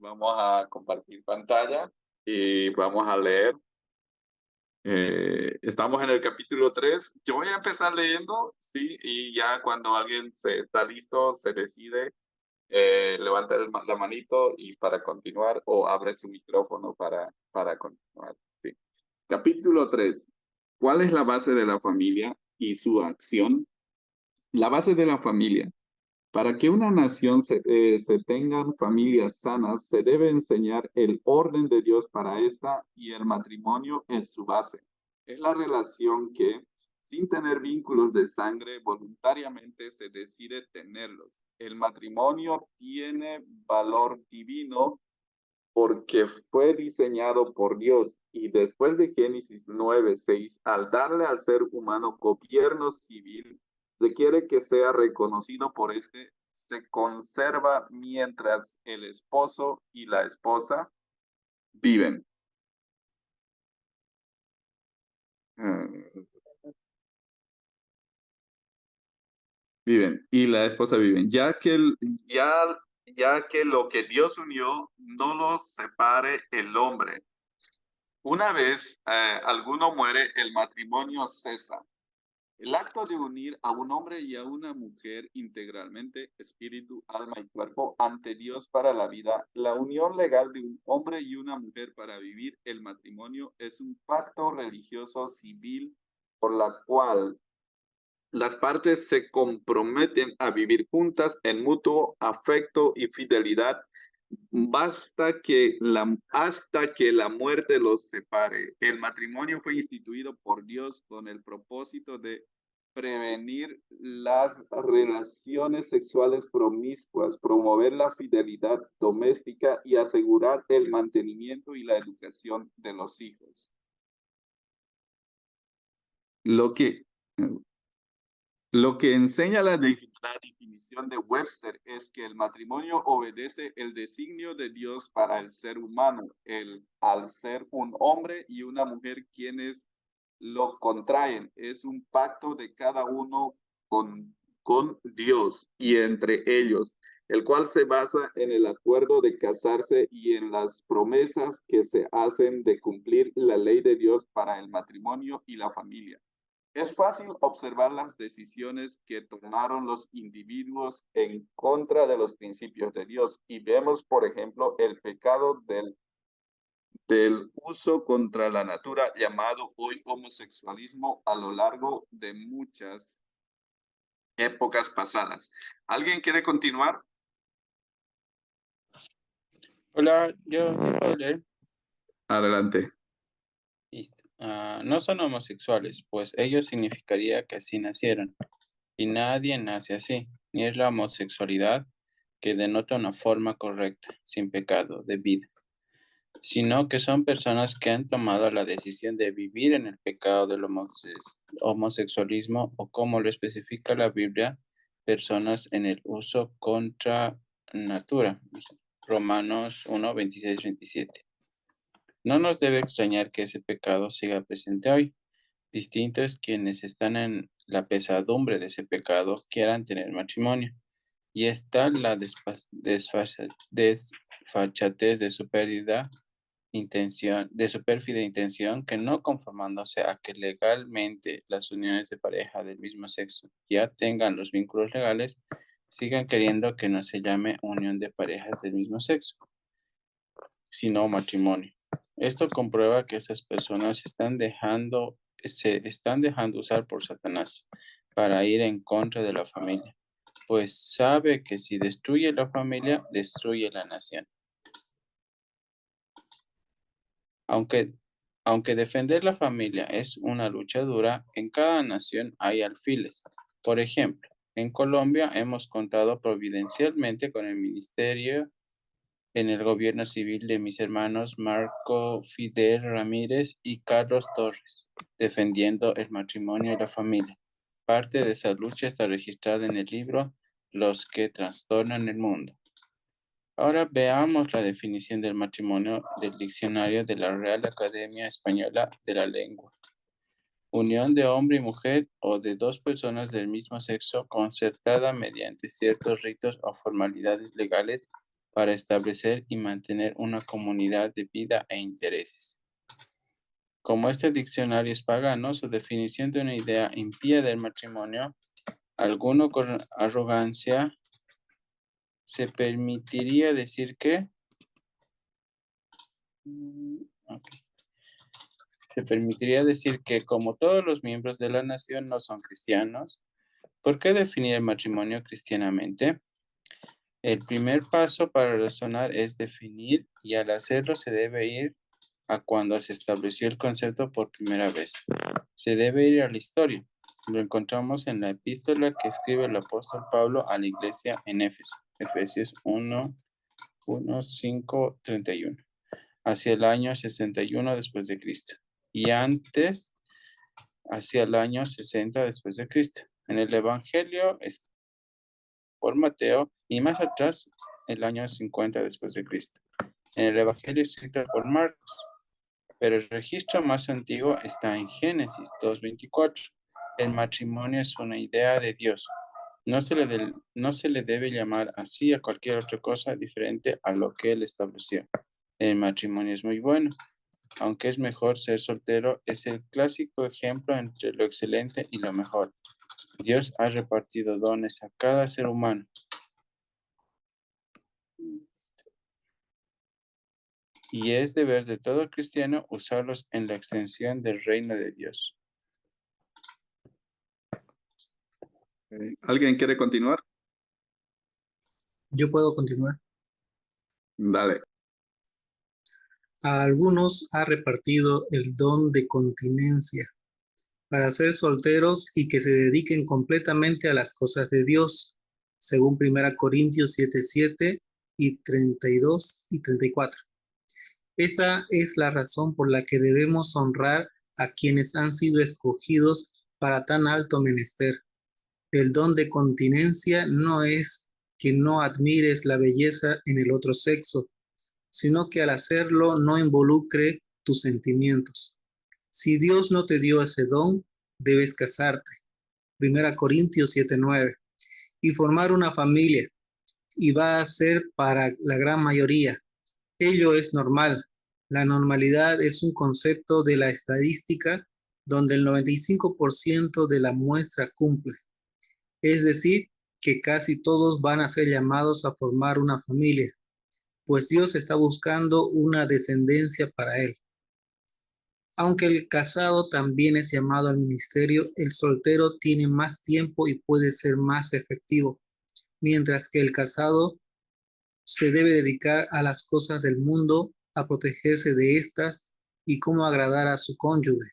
Vamos a compartir pantalla y vamos a leer. Estamos en el capítulo 3. Yo voy a empezar leyendo, sí, y ya cuando alguien se está listo, se decide, levanta la manito y para continuar o abre su micrófono para continuar. Sí. Capítulo 3. ¿Cuál es la base de la familia y su acción? La base de la familia. Para que una nación se tengan familias sanas, se debe enseñar el orden de Dios para esta y el matrimonio es su base. Es la relación que, sin tener vínculos de sangre, voluntariamente se decide tenerlos. El matrimonio tiene valor divino porque fue diseñado por Dios y después de Génesis 9:6, al darle al ser humano gobierno civil, se quiere que sea reconocido por este, se conserva mientras el esposo y la esposa viven. Eh, Viven y la esposa viven, ya que lo que Dios unió no lo separe el hombre. Una vez alguno muere, el matrimonio cesa. El acto de unir a un hombre y a una mujer integralmente, espíritu, alma y cuerpo, ante Dios para la vida, la unión legal de un hombre y una mujer para vivir el matrimonio es un pacto religioso civil por la cual las partes se comprometen a vivir juntas en mutuo afecto y fidelidad hasta que la muerte los separe. El matrimonio fue instituido por Dios con el propósito de prevenir las relaciones sexuales promiscuas, promover la fidelidad doméstica y asegurar el mantenimiento y la educación de los hijos. Lo que, Lo que enseña la definición de Webster es que el matrimonio obedece el designio de Dios para el ser humano, al ser un hombre y una mujer quienes lo contraen. Es un pacto de cada uno con Dios y entre ellos, el cual se basa en el acuerdo de casarse y en las promesas que se hacen de cumplir la ley de Dios para el matrimonio y la familia. Es fácil observar las decisiones que tomaron los individuos en contra de los principios de Dios y vemos, por ejemplo, el pecado del uso contra la natura llamado hoy homosexualismo a lo largo de muchas épocas pasadas. ¿Alguien quiere continuar? Hola, yo puedo leer. Adelante. Listo. No son homosexuales, pues ello significaría que así nacieron, y nadie nace así, ni es la homosexualidad que denota una forma correcta, sin pecado, de vida, sino que son personas que han tomado la decisión de vivir en el pecado del homosexualismo, o como lo especifica la Biblia, personas en el uso contra natura. Romanos 1:26-27. No nos debe extrañar que ese pecado siga presente hoy. Distintos quienes están en la pesadumbre de ese pecado quieran tener matrimonio. Y está la desfachatez de su de su pérfida intención, que no conformándose a que legalmente las uniones de pareja del mismo sexo ya tengan los vínculos legales, sigan queriendo que no se llame unión de parejas del mismo sexo, sino matrimonio. Esto comprueba que esas personas se están dejando usar por Satanás para ir en contra de la familia, pues sabe que si destruye la familia, destruye la nación. Aunque, aunque defender la familia es una lucha dura, en cada nación hay alfiles. Por ejemplo, en Colombia hemos contado providencialmente con el ministerio en el gobierno civil de mis hermanos Marco Fidel Ramírez y Carlos Torres, defendiendo el matrimonio y la familia. Parte de esa lucha está registrada en el libro Los que trastornan el mundo. Ahora veamos la definición del matrimonio del diccionario de la Real Academia Española de la Lengua. Unión de hombre y mujer o de dos personas del mismo sexo concertada mediante ciertos ritos o formalidades legales para establecer y mantener una comunidad de vida e intereses. Como este diccionario es pagano, su definición de una idea impía del matrimonio, alguno con arrogancia se permitiría decir que ok. Se permitiría decir que como todos los miembros de la nación no son cristianos, ¿por qué definir el matrimonio cristianamente? El primer paso para razonar es definir y al hacerlo se debe ir a cuando se estableció el concepto por primera vez. Se debe ir a la historia. Lo encontramos en la epístola que escribe el apóstol Pablo a la iglesia en Éfeso, Efesios 1:5-31, hacia el año 61 después de Cristo, y antes hacia el año 60 después de Cristo. En el Evangelio es por Mateo y más atrás el año 50 después de Cristo. En el Evangelio escrito por Marcos, pero el registro más antiguo está en Génesis 2:24. El matrimonio es una idea de Dios. No se le debe llamar así a cualquier otra cosa diferente a lo que Él estableció. El matrimonio es muy bueno, aunque es mejor ser soltero, es el clásico ejemplo entre lo excelente y lo mejor. Dios ha repartido dones a cada ser humano. Y es deber de todo cristiano usarlos en la extensión del reino de Dios. ¿Alguien quiere continuar? Yo puedo continuar. Dale. A algunos ha repartido el don de continencia para ser solteros y que se dediquen completamente a las cosas de Dios, según 1 Corintios 7:7 y 32 y 34. Esta es la razón por la que debemos honrar a quienes han sido escogidos para tan alto menester. El don de continencia no es que no admires la belleza en el otro sexo, sino que al hacerlo no involucre tus sentimientos. Si Dios no te dio ese don, debes casarte. 1 Corintios 7:9. Y formar una familia. Y va a ser para la gran mayoría. Ello es normal. La normalidad es un concepto de la estadística donde el 95% de la muestra cumple. Es decir, que casi todos van a ser llamados a formar una familia, pues Dios está buscando una descendencia para él. Aunque el casado también es llamado al ministerio, el soltero tiene más tiempo y puede ser más efectivo, mientras que el casado se debe dedicar a las cosas del mundo, a protegerse de estas y cómo agradar a su cónyuge.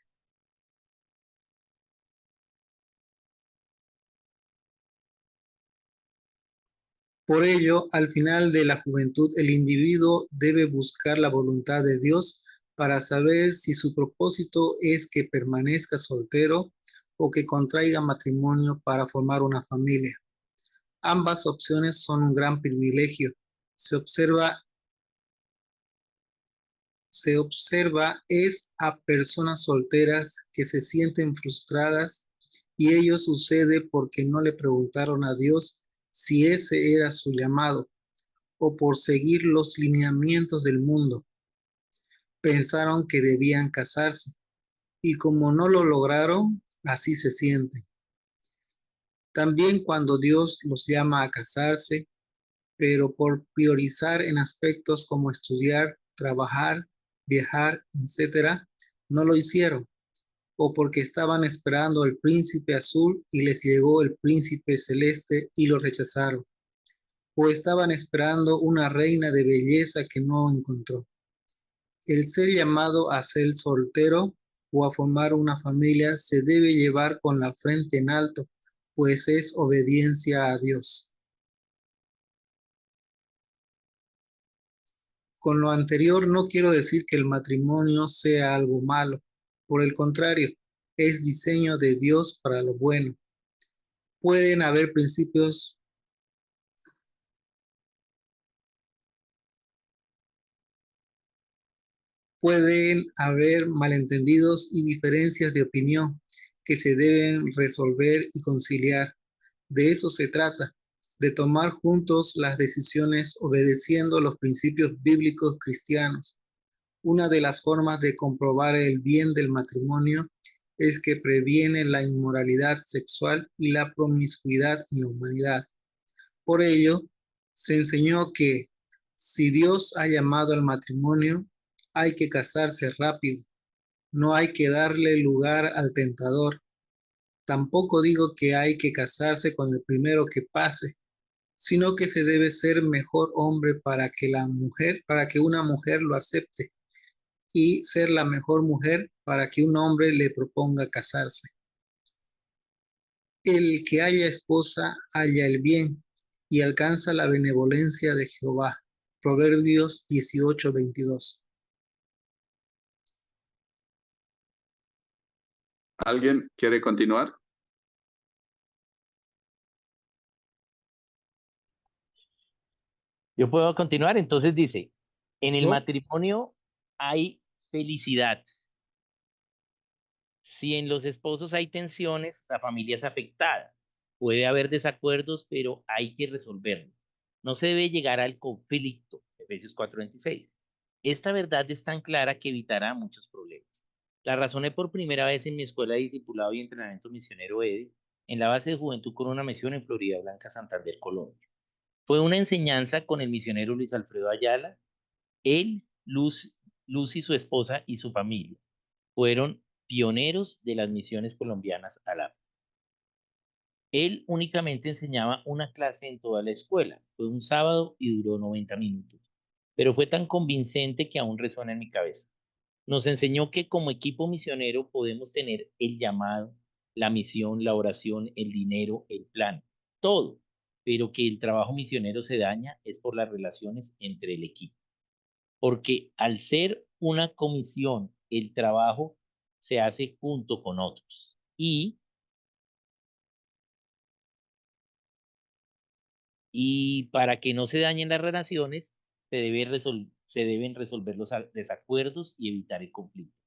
Por ello, al final de la juventud, el individuo debe buscar la voluntad de Dios para saber si su propósito es que permanezca soltero o que contraiga matrimonio para formar una familia. Ambas opciones son un gran privilegio. Se observa es a personas solteras que se sienten frustradas y ello sucede porque no le preguntaron a Dios si ese era su llamado o por seguir los lineamientos del mundo. Pensaron que debían casarse y como no lo lograron, así se sienten. También cuando Dios los llama a casarse, pero por priorizar en aspectos como estudiar, trabajar, viajar, etcétera, no lo hicieron, o porque estaban esperando al príncipe azul y les llegó el príncipe celeste y lo rechazaron, o estaban esperando una reina de belleza que no encontró. El ser llamado a ser soltero o a formar una familia se debe llevar con la frente en alto, pues es obediencia a Dios. Con lo anterior no quiero decir que el matrimonio sea algo malo. Por el contrario, es diseño de Dios para lo bueno. Pueden haber malentendidos y diferencias de opinión que se deben resolver y conciliar. De eso se trata. de tomar juntos las decisiones obedeciendo los principios bíblicos cristianos. Una de las formas de comprobar el bien del matrimonio es que previene la inmoralidad sexual y la promiscuidad en la humanidad. Por ello, se enseñó que si Dios ha llamado al matrimonio, hay que casarse rápido. No hay que darle lugar al tentador. Tampoco digo que hay que casarse con el primero que pase, sino que se debe ser mejor hombre para que una mujer lo acepte, y ser la mejor mujer para que un hombre le proponga casarse. El que haya esposa halla el bien y alcanza la benevolencia de Jehová. Proverbios 18:22. ¿Alguien quiere continuar? Yo puedo continuar. Entonces dice, en el ¿No? matrimonio hay felicidad. Si en los esposos hay tensiones, la familia es afectada. Puede haber desacuerdos, pero hay que resolverlos. No se debe llegar al conflicto. Efesios 4:26. Esta verdad es tan clara que evitará muchos problemas. La razoné por primera vez en mi escuela de discipulado y entrenamiento misionero EDE, en la base de Juventud con una misión en Florida Blanca, Santander, Colombia. Fue una enseñanza con el misionero Luis Alfredo Ayala. Él, Luz y su esposa y su familia fueron pioneros de las misiones colombianas al África. Él únicamente enseñaba una clase en toda la escuela. Fue un sábado y duró 90 minutos, pero fue tan convincente que aún resuena en mi cabeza. Nos enseñó que como equipo misionero podemos tener el llamado, la misión, la oración, el dinero, el plan, todo, pero que el trabajo misionero se daña es por las relaciones entre el equipo. Porque al ser una comisión, el trabajo se hace junto con otros. Y para que no se dañen las relaciones, se deben resolver los desacuerdos y evitar el conflicto.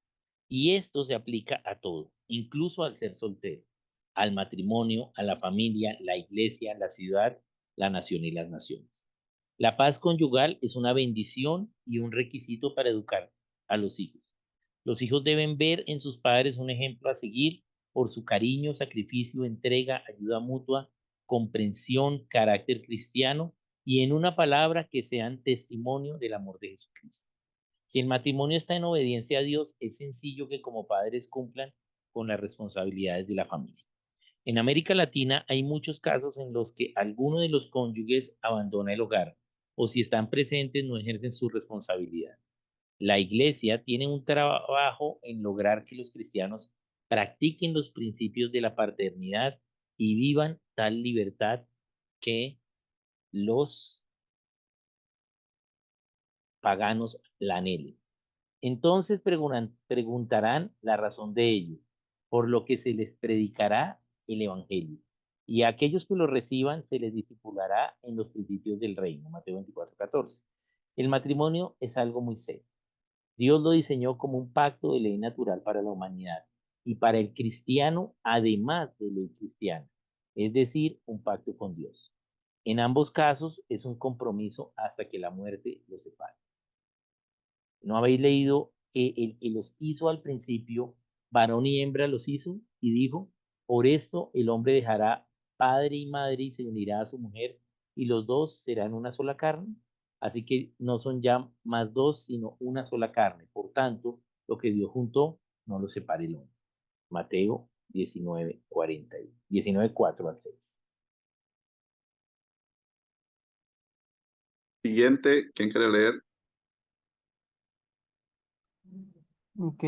Y esto se aplica a todo, incluso al ser soltero, al matrimonio, a la familia, la iglesia, la ciudad, la nación y las naciones. La paz conyugal es una bendición y un requisito para educar a los hijos. Los hijos deben ver en sus padres un ejemplo a seguir por su cariño, sacrificio, entrega, ayuda mutua, comprensión, carácter cristiano y en una palabra que sean testimonio del amor de Jesucristo. Si el matrimonio está en obediencia a Dios, es sencillo que como padres cumplan con las responsabilidades de la familia. En América Latina hay muchos casos en los que alguno de los cónyuges abandona el hogar o si están presentes no ejercen su responsabilidad. La iglesia tiene un trabajo en lograr que los cristianos practiquen los principios de la paternidad y vivan tal libertad que los paganos la anhelen. Entonces preguntarán la razón de ello, por lo que se les predicará el evangelio. Y a aquellos que lo reciban se les discipulará en los principios del reino. Mateo 24:14. El matrimonio es algo muy serio. Dios lo diseñó como un pacto de ley natural para la humanidad y para el cristiano, además de ley cristiana, es decir, un pacto con Dios. En ambos casos es un compromiso hasta que la muerte los separe. ¿No habéis leído que el que los hizo al principio, varón y hembra los hizo? Y dijo, por esto el hombre dejará padre y madre y se unirá a su mujer, y los dos serán una sola carne. Así que no son ya más dos, sino una sola carne. Por tanto, lo que Dios juntó, no lo separe el hombre. Mateo 19:4 al 6. Siguiente, ¿quién quiere leer? Ok.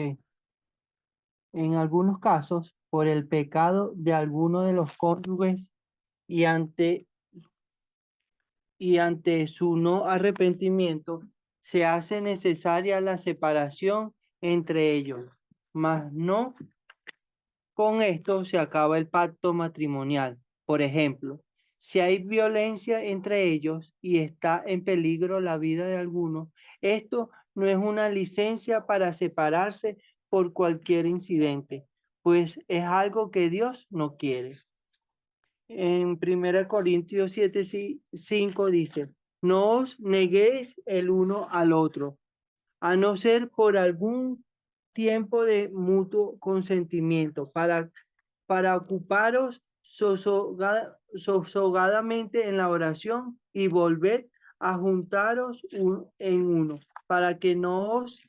En algunos casos, por el pecado de alguno de los cónyuges y ante su no arrepentimiento, se hace necesaria la separación entre ellos, mas no con esto se acaba el pacto matrimonial. Por ejemplo, si hay violencia entre ellos y está en peligro la vida de alguno, esto no es una licencia para separarse por cualquier incidente, pues es algo que Dios no quiere. En 1 Corintios 7:5 dice, no os neguéis el uno al otro, a no ser por algún tiempo de mutuo consentimiento, para ocuparos sosegadamente en la oración y volver a juntaros en uno, para que no os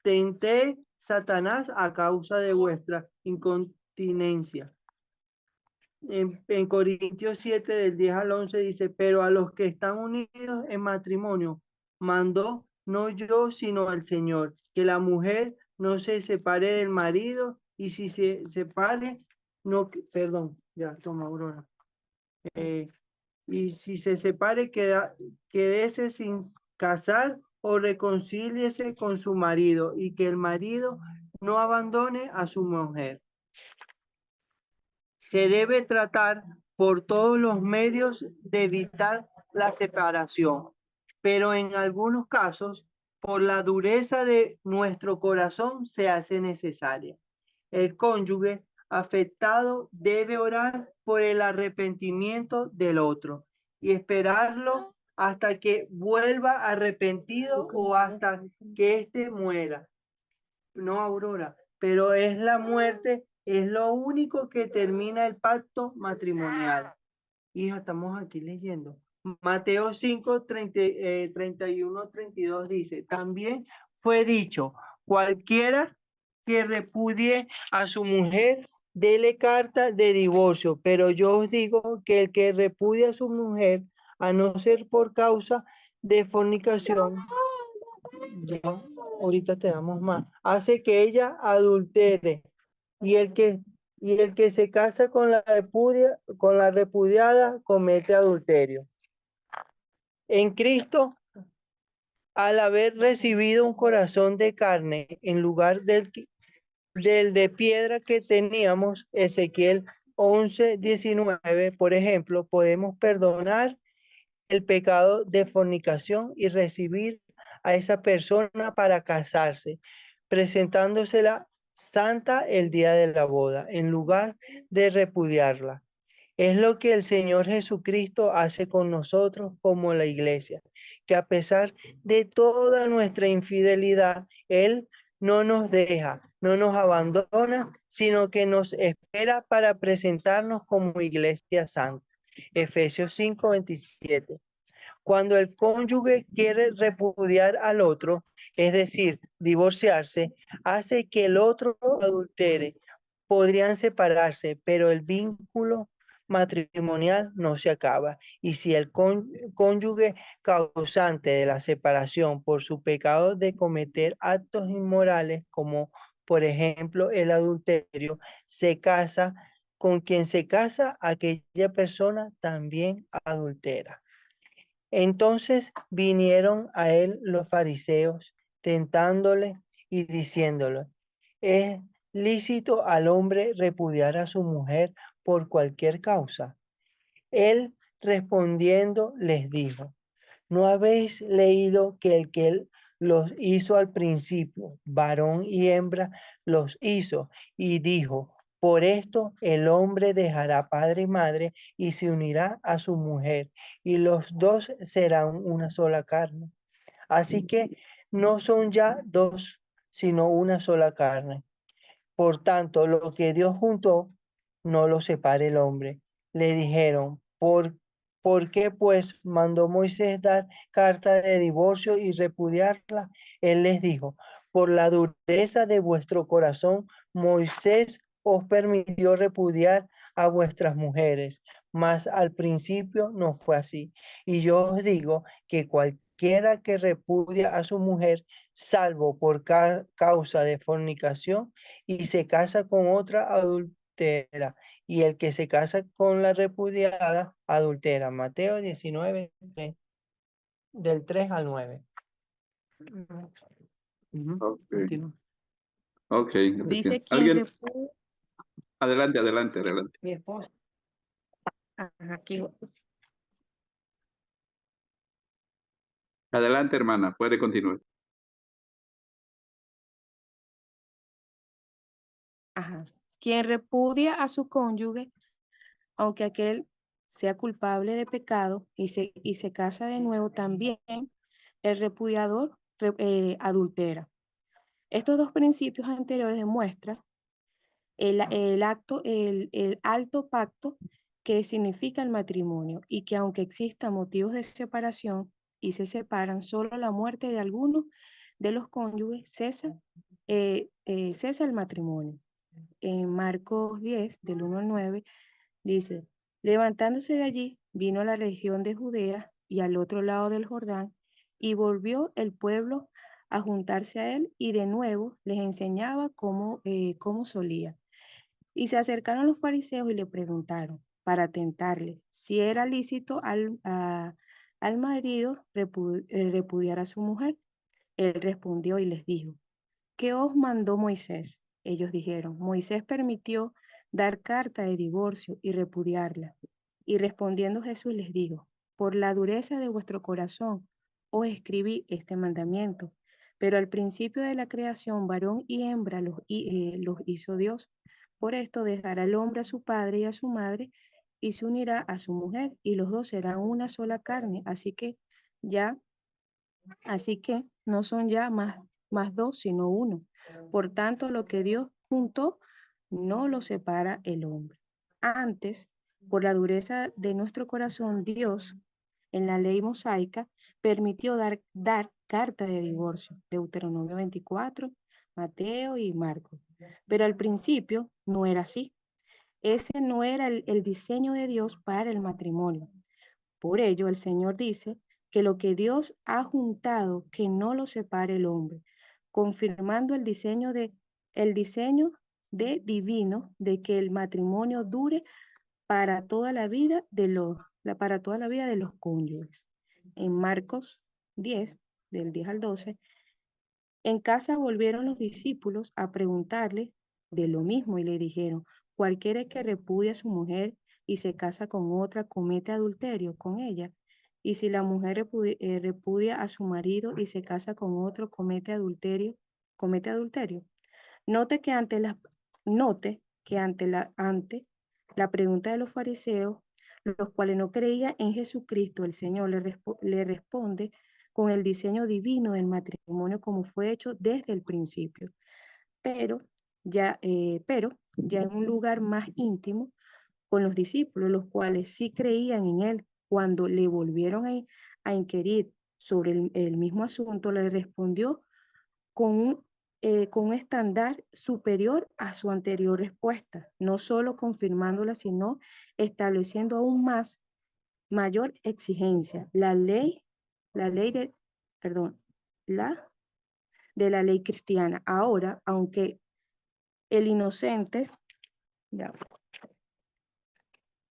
tente Satanás a causa de vuestra incontinencia. En Corintios 7, del 10 al 11 dice, pero a los que están unidos en matrimonio, mandó no yo, sino el Señor, que la mujer no se separe del marido, y si se separe, no, perdón, ya, toma, Aurora. Y si se separe, quédese sin casar o reconcíliese con su marido, y que el marido no abandone a su mujer. Se debe tratar por todos los medios de evitar la separación, pero en algunos casos, por la dureza de nuestro corazón, se hace necesaria. El cónyuge afectado debe orar por el arrepentimiento del otro y esperarlo hasta que vuelva arrepentido o hasta que éste muera. No, Aurora, pero es la muerte, es lo único que termina el pacto matrimonial. Hija, estamos aquí leyendo. Mateo 5, 31, 32 dice, también fue dicho, cualquiera que repudie a su mujer, dele carta de divorcio, pero yo os digo que el que repudia a su mujer, a no ser por causa de fornicación, ya, ahorita te damos más, hace que ella adultere, y el que se casa con la repudiada comete adulterio. En Cristo, al haber recibido un corazón de carne en lugar del de piedra que teníamos, Ezequiel 11:19, por ejemplo, podemos perdonar el pecado de fornicación y recibir a esa persona para casarse, presentándosela santa el día de la boda, en lugar de repudiarla. Es lo que el Señor Jesucristo hace con nosotros como la iglesia, que a pesar de toda nuestra infidelidad, Él no nos deja, no nos abandona, sino que nos espera para presentarnos como iglesia santa. Efesios 5:27. Cuando el cónyuge quiere repudiar al otro, es decir, divorciarse, hace que el otro adultere. Podrían separarse, pero el vínculo matrimonial no se acaba. Y si el cónyuge causante de la separación por su pecado de cometer actos inmorales, como por ejemplo el adulterio, se casa, con quien se casa, aquella persona también adultera. Entonces vinieron a él los fariseos, tentándole y diciéndole, ¿es lícito al hombre repudiar a su mujer por cualquier causa? Él respondiendo les dijo, ¿no habéis leído que el que él los hizo al principio, varón y hembra, los hizo y dijo, por esto el hombre dejará padre y madre y se unirá a su mujer y los dos serán una sola carne? Así que no son ya dos, sino una sola carne. Por tanto, lo que Dios juntó, no lo separe el hombre. Le dijeron, ¿por qué pues mandó Moisés dar carta de divorcio y repudiarla? Él les dijo, por la dureza de vuestro corazón, Moisés os permitió repudiar a vuestras mujeres, mas al principio no fue así. Y yo os digo que cualquiera que repudia a su mujer, salvo por causa de fornicación, y se casa con otra adultera, y el que se casa con la repudiada adultera. Mateo 19, del 3 al 9. Ok, Continúa. ok, gracias. Dice quien ¿Alguien? repudia, Adelante, adelante, adelante. Mi esposa. aquí, Adelante, hermana, puede continuar. quien repudia a su cónyuge aunque aquel sea culpable de pecado y se casa de nuevo, también el repudiador adultera. Estos dos principios anteriores demuestran el alto pacto que significa el matrimonio y que aunque existan motivos de separación y se separan, solo la muerte de alguno de los cónyuges cesa el matrimonio. En Marcos 10, del 1 al 9, dice, levantándose de allí, vino a la región de Judea y al otro lado del Jordán, y volvió el pueblo a juntarse a él, y de nuevo les enseñaba cómo solía. Y se acercaron los fariseos y le preguntaron, para tentarle, si era lícito al marido repudiar a su mujer. Él respondió y les dijo, ¿qué os mandó Moisés? Ellos dijeron, Moisés permitió dar carta de divorcio y repudiarla. Y respondiendo Jesús les dijo, por la dureza de vuestro corazón os escribí este mandamiento, pero al principio de la creación varón y hembra los hizo Dios. Por esto dejará el hombre a su padre y a su madre y se unirá a su mujer y los dos serán una sola carne. Así que no son ya más dos, sino uno. Por tanto, lo que Dios juntó, no lo separa el hombre. Antes, por la dureza de nuestro corazón, Dios, en la ley mosaica, permitió dar carta de divorcio, Deuteronomio 24, Mateo y Marcos. Pero al principio no era así. Ese no era el diseño de Dios para el matrimonio. Por ello, el Señor dice que lo que Dios ha juntado, que no lo separe el hombre, confirmando el diseño de divino de que el matrimonio dure para toda la vida para toda la vida de los cónyuges. En Marcos 10, del 10 al 12, en casa volvieron los discípulos a preguntarle de lo mismo y le dijeron, cualquiera que repudie a su mujer y se casa con otra, comete adulterio con ella. Y si la mujer repudia a su marido y se casa con otro, comete adulterio. Note que ante la pregunta de los fariseos, los cuales no creían en Jesucristo, el Señor le responde con el diseño divino del matrimonio como fue hecho desde el principio, pero ya en un lugar más íntimo con los discípulos, los cuales sí creían en él. Cuando le volvieron a inquirir sobre el mismo asunto, le respondió con un estándar superior a su anterior respuesta, no solo confirmándola, sino estableciendo aún mayor exigencia. La ley de, perdón, de la ley cristiana. Ahora, aunque el inocente, ya,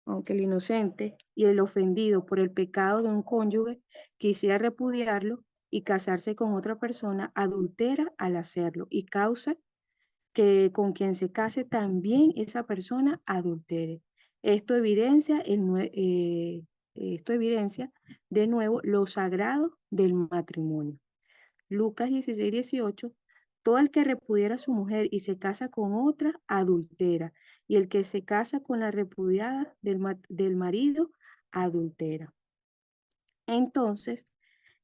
aunque el inocente y el ofendido por el pecado de un cónyuge quisiera repudiarlo y casarse con otra persona, adultera al hacerlo y causa que con quien se case también esa persona adultere. Esto evidencia de nuevo lo sagrado del matrimonio. Lucas 16, 18, todo el que repudiara a su mujer y se casa con otra, adultera, y el que se casa con la repudiada del marido, adultera. Entonces,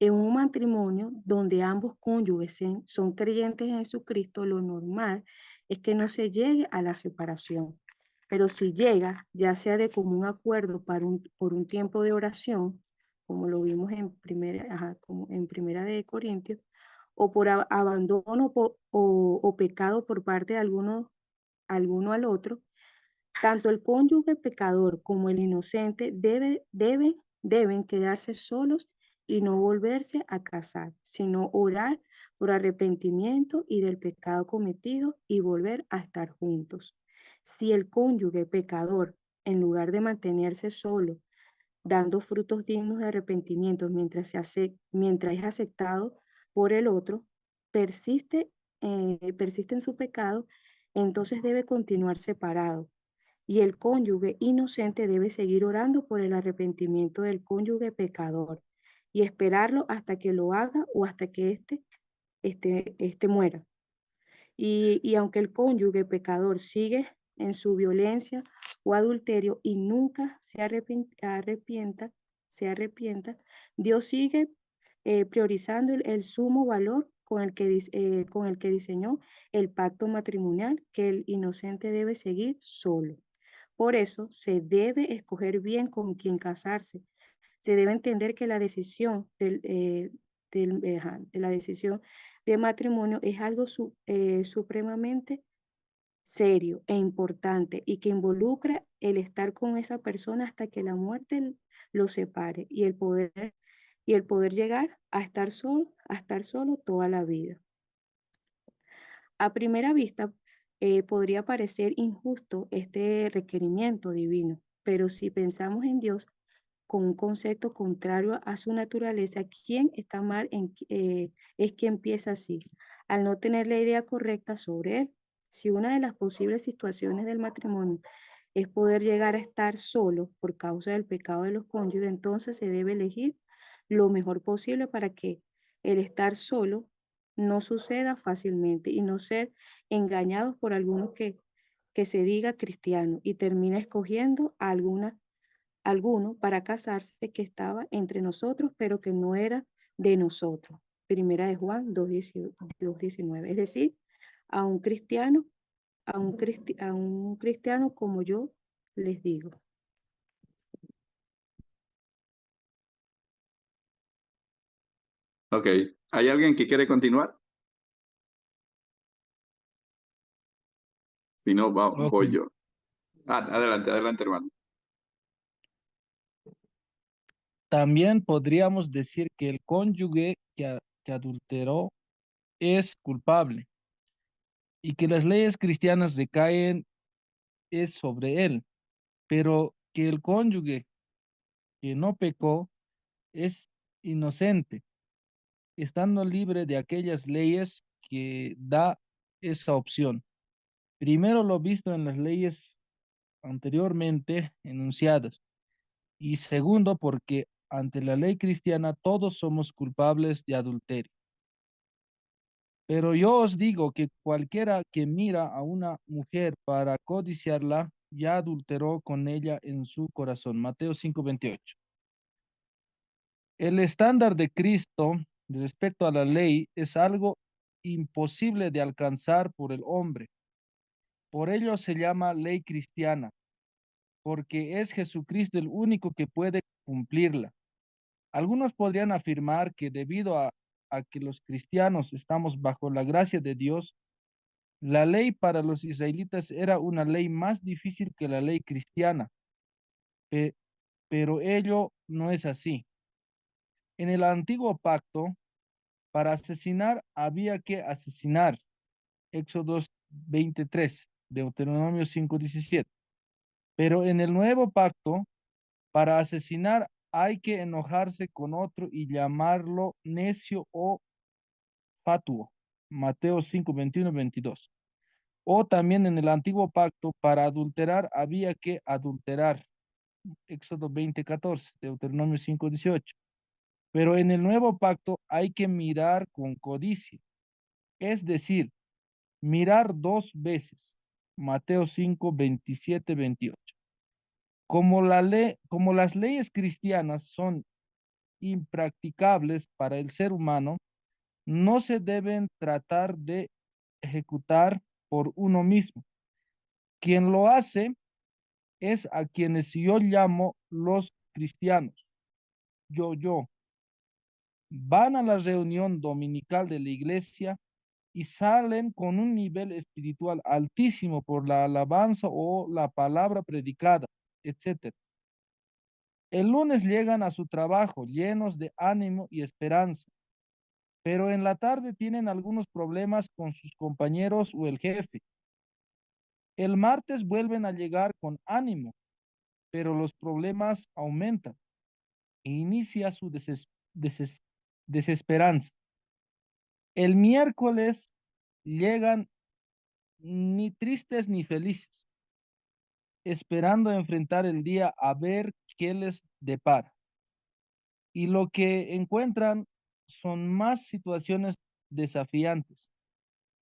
en un matrimonio donde ambos cónyuges son creyentes en Jesucristo, lo normal es que no se llegue a la separación. Pero si llega, ya sea de común acuerdo por un tiempo de oración, como lo vimos como en primera de Corintios, o por abandono o pecado por parte de alguno al otro, tanto el cónyuge pecador como el inocente deben quedarse solos y no volverse a casar, sino orar por arrepentimiento y del pecado cometido y volver a estar juntos. Si el cónyuge pecador, en lugar de mantenerse solo, dando frutos dignos de arrepentimiento mientras es aceptado por el otro, persiste en su pecado, entonces debe continuar separado. Y el cónyuge inocente debe seguir orando por el arrepentimiento del cónyuge pecador y esperarlo hasta que lo haga o hasta que éste muera. Y aunque el cónyuge pecador sigue en su violencia o adulterio y nunca se arrepienta, Dios sigue priorizando el sumo valor con el que diseñó el pacto matrimonial que el inocente debe seguir solo. Por eso se debe escoger bien con quién casarse. Se debe entender que la decisión de la decisión de matrimonio es algo supremamente serio e importante y que involucra el estar con esa persona hasta que la muerte lo separe y el poder llegar a estar solo toda la vida. A primera vista, podría parecer injusto este requerimiento divino, pero si pensamos en Dios con un concepto contrario a su naturaleza, quien está mal es quien piensa así, al no tener la idea correcta sobre él. Si una de las posibles situaciones del matrimonio es poder llegar a estar solo por causa del pecado de los cónyuges, entonces se debe elegir lo mejor posible para que el estar solo no suceda fácilmente y no ser engañados por algunos que se diga cristiano y termina escogiendo a alguno para casarse que estaba entre nosotros, pero que no era de nosotros. Primera de Juan 2:19. Es decir, a un cristiano, a un cristiano como yo les digo. Ok, ¿hay alguien que quiere continuar? Si no, Ok. voy yo. Adelante, adelante, hermano. También podríamos decir que el cónyuge que adulteró es culpable y que las leyes cristianas recaen es sobre él, pero que el cónyuge que no pecó es inocente, estando libre de aquellas leyes que da esa opción. Primero lo visto en las leyes anteriormente enunciadas y segundo porque ante la ley cristiana todos somos culpables de adulterio. Pero yo os digo que cualquiera que mira a una mujer para codiciarla, ya adulteró con ella en su corazón. Mateo 5:28. El estándar de Cristo respecto a la ley es algo imposible de alcanzar por el hombre. Por ello se llama ley cristiana, porque es Jesucristo el único que puede cumplirla. Algunos podrían afirmar que debido a que los cristianos estamos bajo la gracia de Dios, la ley para los israelitas era una ley más difícil que la ley cristiana, pe- pero ello no es así. En el antiguo pacto, para asesinar había que asesinar. Éxodo 23, Deuteronomio 5:17. Pero en el nuevo pacto, para asesinar hay que enojarse con otro y llamarlo necio o fatuo. Mateo 5:21-22. O también en el antiguo pacto, para adulterar había que adulterar. Éxodo 20:14, Deuteronomio 5:18. Pero en el nuevo pacto hay que mirar con codicia, es decir, mirar dos veces. Mateo 5:27-28. Como las leyes cristianas son impracticables para el ser humano, no se deben tratar de ejecutar por uno mismo. Quien lo hace es a quienes yo llamo los cristianos. Yo. Van a la reunión dominical de la iglesia y salen con un nivel espiritual altísimo por la alabanza o la palabra predicada, etc. El lunes llegan a su trabajo llenos de ánimo y esperanza, pero en la tarde tienen algunos problemas con sus compañeros o el jefe. El martes vuelven a llegar con ánimo, pero los problemas aumentan e inicia su desesperanza. El miércoles llegan ni tristes ni felices, esperando enfrentar el día a ver qué les depara. Y lo que encuentran son más situaciones desafiantes.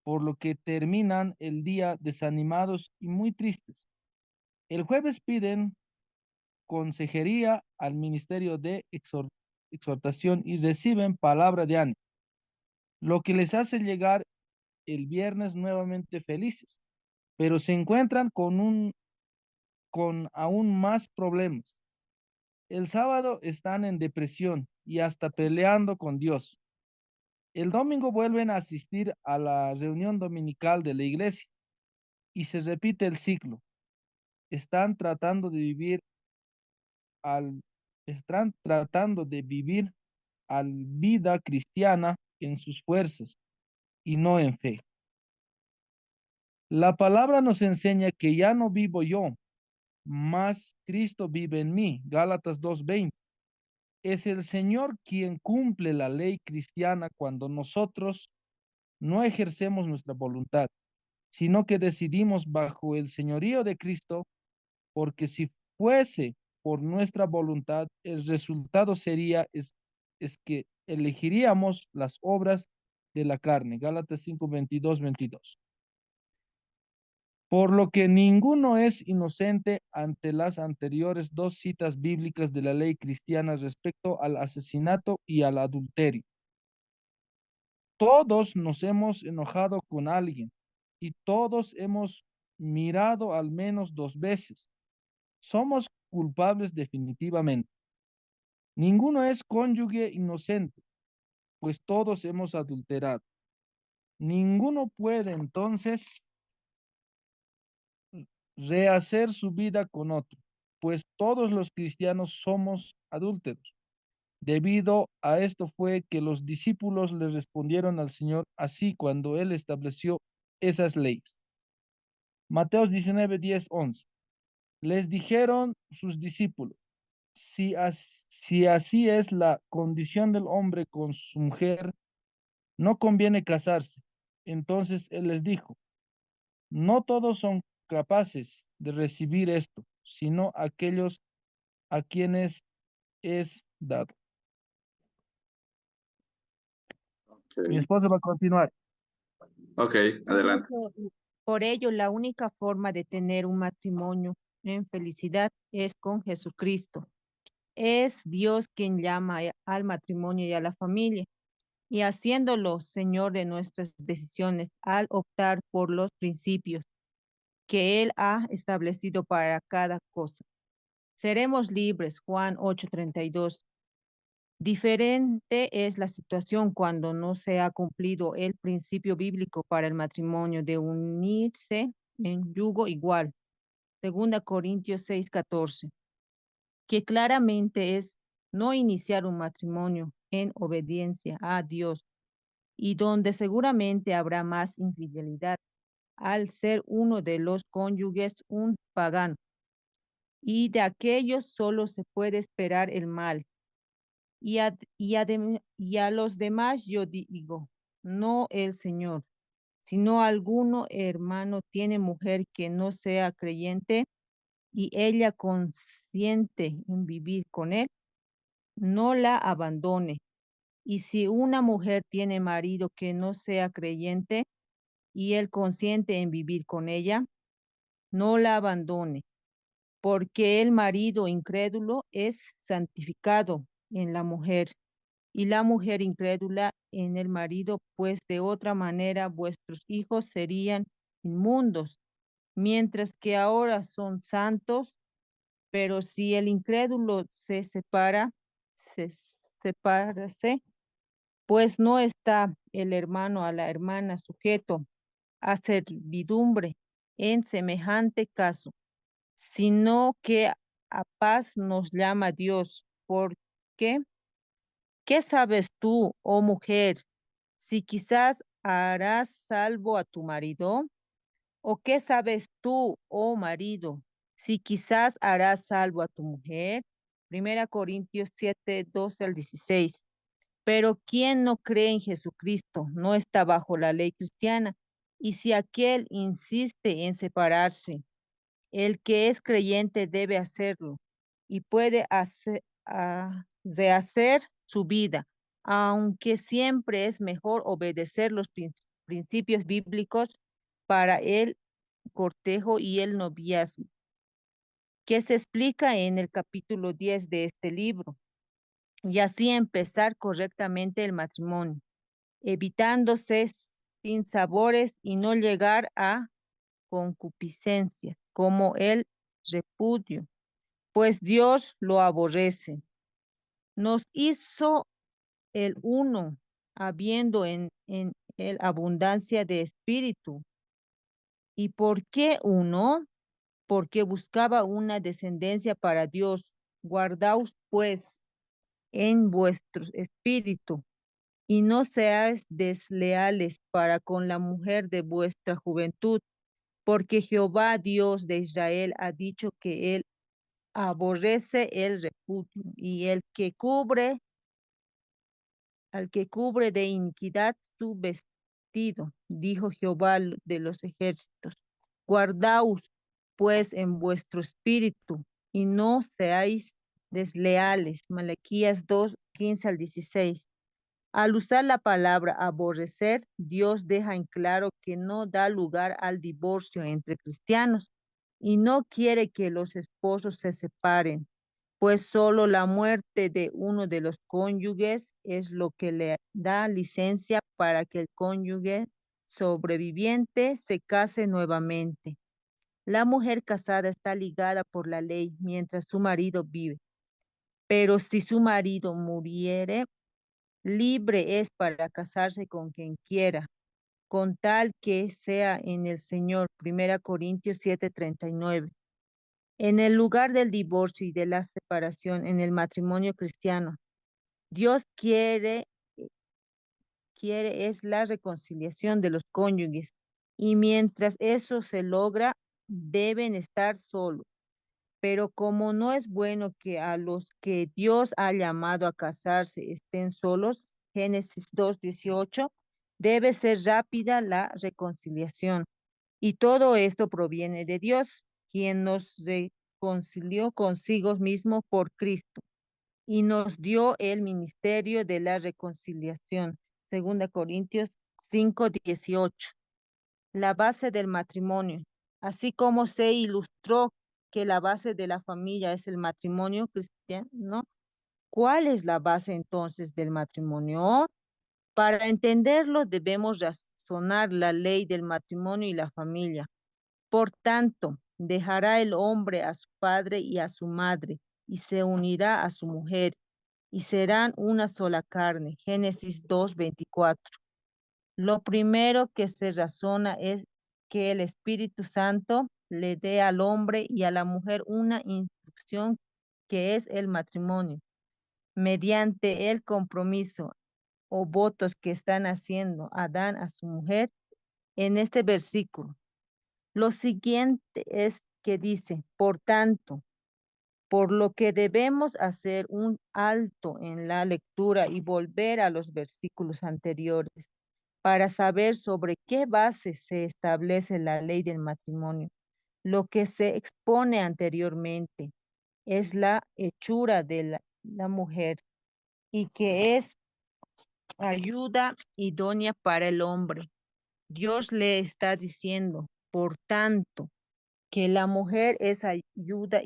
por lo que terminan el día desanimados y muy tristes. El jueves piden consejería al ministerio de exhortación y reciben palabra de ánimo, lo que les hace llegar el viernes nuevamente felices, pero se encuentran con aún más problemas. El sábado están en depresión y hasta peleando con Dios. El domingo vuelven a asistir a la reunión dominical de la iglesia y se repite el ciclo. Están tratando de vivir están tratando de vivir al vida cristiana en sus fuerzas y no en fe. La palabra nos enseña que ya no vivo yo, mas Cristo vive en mí. Gálatas 2:20. Es el Señor quien cumple la ley cristiana cuando nosotros no ejercemos nuestra voluntad, sino que decidimos bajo el señorío de Cristo, porque si fuese por nuestra voluntad, el resultado sería es que elegiríamos las obras de la carne. Gálatas 5:22-22. Por lo que ninguno es inocente ante las anteriores dos citas bíblicas de la ley cristiana respecto al asesinato y al adulterio. Todos nos hemos enojado con alguien y todos hemos mirado al menos 2 veces. Somos culpables definitivamente. Ninguno es cónyuge inocente, pues todos hemos adulterado. Ninguno puede entonces rehacer su vida con otro, pues todos los cristianos somos adúlteros. Debido a esto fue que los discípulos le respondieron al Señor así cuando Él estableció esas leyes. Mateos 19:10-11. Les dijeron sus discípulos, si así es la condición del hombre con su mujer, no conviene casarse. Entonces Él les dijo, no todos son capaces de recibir esto, sino aquellos a quienes es dado. Mi Ok, esposa va a continuar. ok, adelante. Por ello, la única forma de tener un matrimonio en felicidad es con Jesucristo. Es Dios quien llama al matrimonio y a la familia, y haciéndolo Señor de nuestras decisiones al optar por los principios que Él ha establecido para cada cosa. Seremos libres, Juan 8:32. Diferente es la situación cuando no se ha cumplido el principio bíblico para el matrimonio de unirse en yugo igual. 2 Corintios 6:14, que claramente es no iniciar un matrimonio en obediencia a Dios y donde seguramente habrá más infidelidad al ser uno de los cónyuges un pagano. Y de aquellos solo se puede esperar el mal. Y a los demás yo digo, no el Señor, sino alguno hermano tiene mujer que no sea creyente y ella consiente en vivir con él, no la abandone. Y si una mujer tiene marido que no sea creyente y él consiente en vivir con ella, no la abandone, porque el marido incrédulo es santificado en la mujer y la mujer incrédula en el marido, pues de otra manera vuestros hijos serían inmundos, mientras que ahora son santos. Pero si el incrédulo se sepárase, pues no está el hermano a la hermana sujeto a servidumbre en semejante caso, sino que a paz nos llama Dios. Porque, ¿qué sabes tú, oh mujer, si quizás harás salvo a tu marido? ¿O qué sabes tú, oh marido, si quizás harás salvo a tu mujer? 1 Corintios 7:12-16. Pero quien no cree en Jesucristo no está bajo la ley cristiana. Y si aquel insiste en separarse, el que es creyente debe hacerlo y puede rehacer su vida, aunque siempre es mejor obedecer los principios bíblicos para el cortejo y el noviazgo, que se explica en el capítulo 10 de este libro, y así empezar correctamente el matrimonio, evitándose sinsabores y no llegar a concupiscencia, como el repudio, pues Dios lo aborrece. Nos hizo el uno, habiendo en él abundancia de espíritu. ¿Y por qué uno? Porque buscaba una descendencia para Dios. Guardaos pues en vuestro espíritu y no seáis desleales para con la mujer de vuestra juventud, porque Jehová Dios de Israel ha dicho que él aborrece el repudio y al que cubre de iniquidad su vestido, dijo Jehová de los ejércitos. Guardaos pues en vuestro espíritu y no seáis desleales. Malaquías 2, 15 al 16. Al usar la palabra aborrecer, Dios deja en claro que no da lugar al divorcio entre cristianos y no quiere que los esposos se separen, pues solo la muerte de uno de los cónyuges es lo que le da licencia para que el cónyuge sobreviviente se case nuevamente. La mujer casada está ligada por la ley mientras su marido vive, pero si su marido muriere, libre es para casarse con quien quiera, con tal que sea en el Señor. 1 Corintios 7:39. En el lugar del divorcio y de la separación en el matrimonio cristiano, Dios quiere es la reconciliación de los cónyuges, y mientras eso se logra, deben estar solos. Pero como no es bueno que a los que Dios ha llamado a casarse estén solos, Génesis 2:18, debe ser rápida la reconciliación. Y todo esto proviene de Dios, quien nos reconcilió consigo mismo por Cristo y nos dio el ministerio de la reconciliación. 2 Corintios 5:18. La base del matrimonio. Así como se ilustró que la base de la familia es el matrimonio cristiano, ¿cuál es la base entonces del matrimonio? Para entenderlo debemos razonar la ley del matrimonio y la familia. Por tanto, dejará el hombre a su padre y a su madre, y se unirá a su mujer, y serán una sola carne. Génesis 2:24. Lo primero que se razona es que el Espíritu Santo le dé al hombre y a la mujer una instrucción que es el matrimonio, mediante el compromiso o votos que están haciendo Adán a su mujer en este versículo. Lo siguiente es que dice, por tanto, por lo que debemos hacer un alto en la lectura y volver a los versículos anteriores para saber sobre qué base se establece la ley del matrimonio. Lo que se expone anteriormente es la hechura de la mujer y que es ayuda idónea para el hombre. Dios le está diciendo, por tanto, que la mujer es ayuda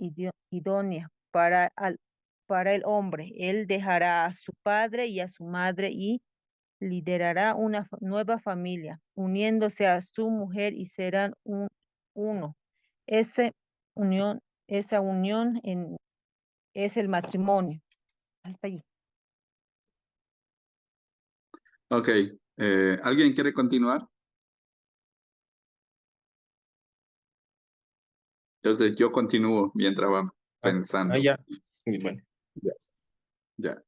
idónea para el hombre. Él dejará a su padre y a su madre y liderará una nueva familia, uniéndose a su mujer y serán uno. Esa unión es el matrimonio. Hasta ahí. Ok, ¿alguien quiere continuar? Entonces yo continúo mientras van pensando. Ya. Y bueno, Ya, ya.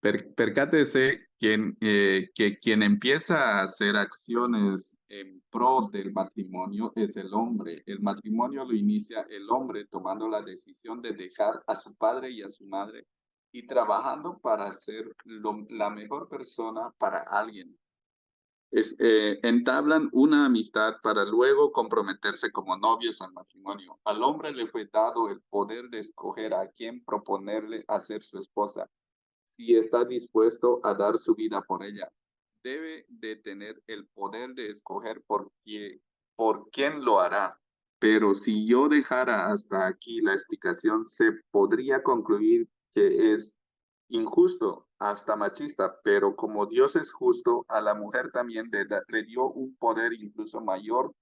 Percátese que quien empieza a hacer acciones en pro del matrimonio es el hombre. El matrimonio lo inicia el hombre tomando la decisión de dejar a su padre y a su madre y trabajando para ser la mejor persona para alguien. Entablan una amistad para luego comprometerse como novios al matrimonio. Al hombre le fue dado el poder de escoger a quién proponerle a ser su esposa, si está dispuesto a dar su vida por ella. debe de tener el poder de escoger por quién lo hará. Pero si yo dejara hasta aquí la explicación, se podría concluir que es injusto, hasta machista, pero como Dios es justo, a la mujer también le dio un poder incluso mayor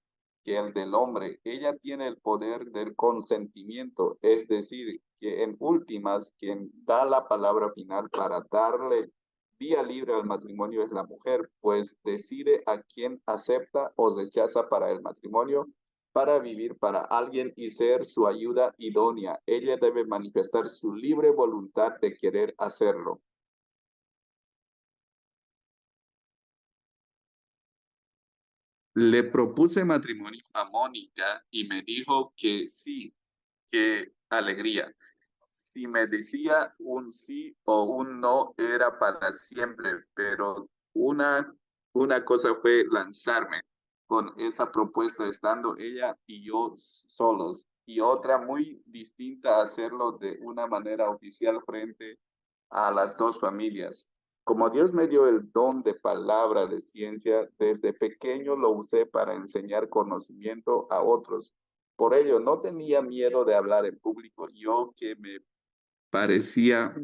que el del hombre. Ella tiene el poder del consentimiento, es decir, que en últimas, quien da la palabra final para darle vía libre al matrimonio es la mujer, pues decide a quién acepta o rechaza para el matrimonio, para vivir para alguien y ser su ayuda idónea. Ella debe manifestar su libre voluntad de querer hacerlo. Le propuse matrimonio a Mónica y me dijo que sí, qué alegría. Si me decía un sí o un no era para siempre, pero una cosa fue lanzarme con esa propuesta estando ella y yo solos, y otra muy distinta hacerlo de una manera oficial frente a las dos familias. Como Dios me dio el don de palabra de ciencia, desde pequeño lo usé para enseñar conocimiento a otros. Por ello, no tenía miedo de hablar en público, parecía,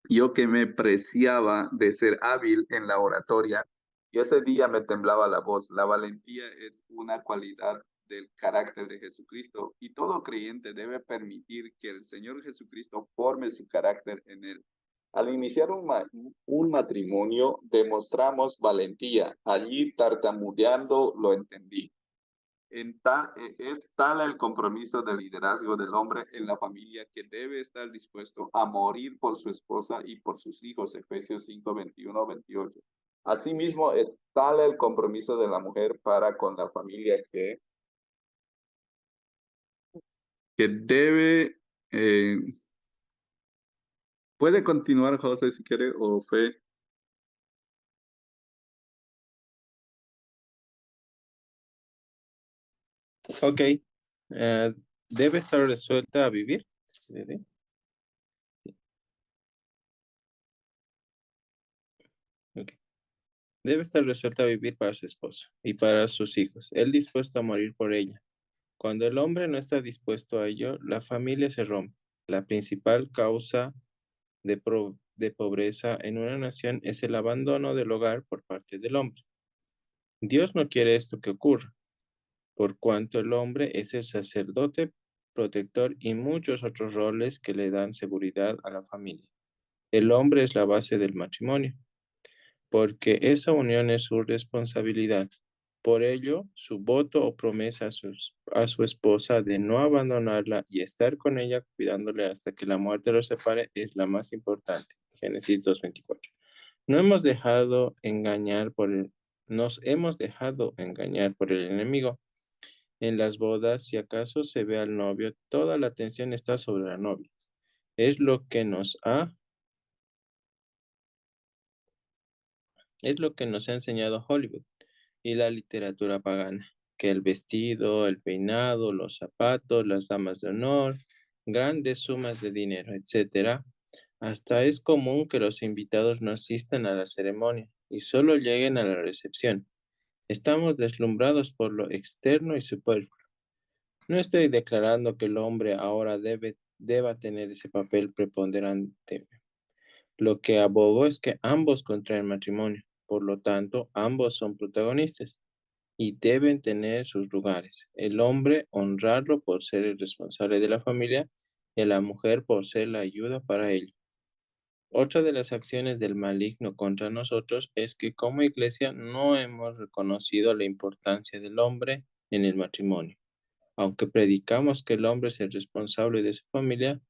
yo que me preciaba de ser hábil en la oratoria, y ese día me temblaba la voz. La valentía es una cualidad del carácter de Jesucristo, y todo creyente debe permitir que el Señor Jesucristo forme su carácter en él. Al iniciar un matrimonio, demostramos valentía. Allí, tartamudeando, lo entendí. Es tal el compromiso del liderazgo del hombre en la familia que debe estar dispuesto a morir por su esposa y por sus hijos, Efesios 5, 21, 28. Asimismo, es tal el compromiso de la mujer para con la familia que debe, eh, puede continuar José si quiere, o Fe. Ok. Debe estar resuelta a vivir. Ok. Debe estar resuelta a vivir para su esposo y para sus hijos. Él dispuesto a morir por ella. Cuando el hombre no está dispuesto a ello, la familia se rompe. La principal causa de pobreza en una nación es el abandono del hogar por parte del hombre. Dios no quiere esto que ocurra, por cuanto el hombre es el sacerdote, protector y muchos otros roles que le dan seguridad a la familia. El hombre es la base del matrimonio, porque esa unión es su responsabilidad. Por ello, su voto o promesa a su esposa de no abandonarla y estar con ella cuidándole hasta que la muerte los separe es la más importante. Génesis 2:24. No hemos dejado engañar nos hemos dejado engañar por el enemigo. En las bodas, si acaso se ve al novio, toda la atención está sobre la novia. Es lo que nos ha enseñado Hollywood y la literatura pagana, que el vestido, el peinado, los zapatos, las damas de honor, grandes sumas de dinero, etcétera. Hasta es común que los invitados no asistan a la ceremonia y solo lleguen a la recepción. Estamos deslumbrados por lo externo y superfluo. No estoy declarando que el hombre ahora deba tener ese papel preponderante. Lo que abogo es que ambos contraen matrimonio. Por lo tanto, ambos son protagonistas y deben tener sus lugares. El hombre honrarlo por ser el responsable de la familia y a la mujer por ser la ayuda para ello. Otra de las acciones del maligno contra nosotros es que como iglesia no hemos reconocido la importancia del hombre en el matrimonio. Aunque predicamos que el hombre es el responsable de su familia,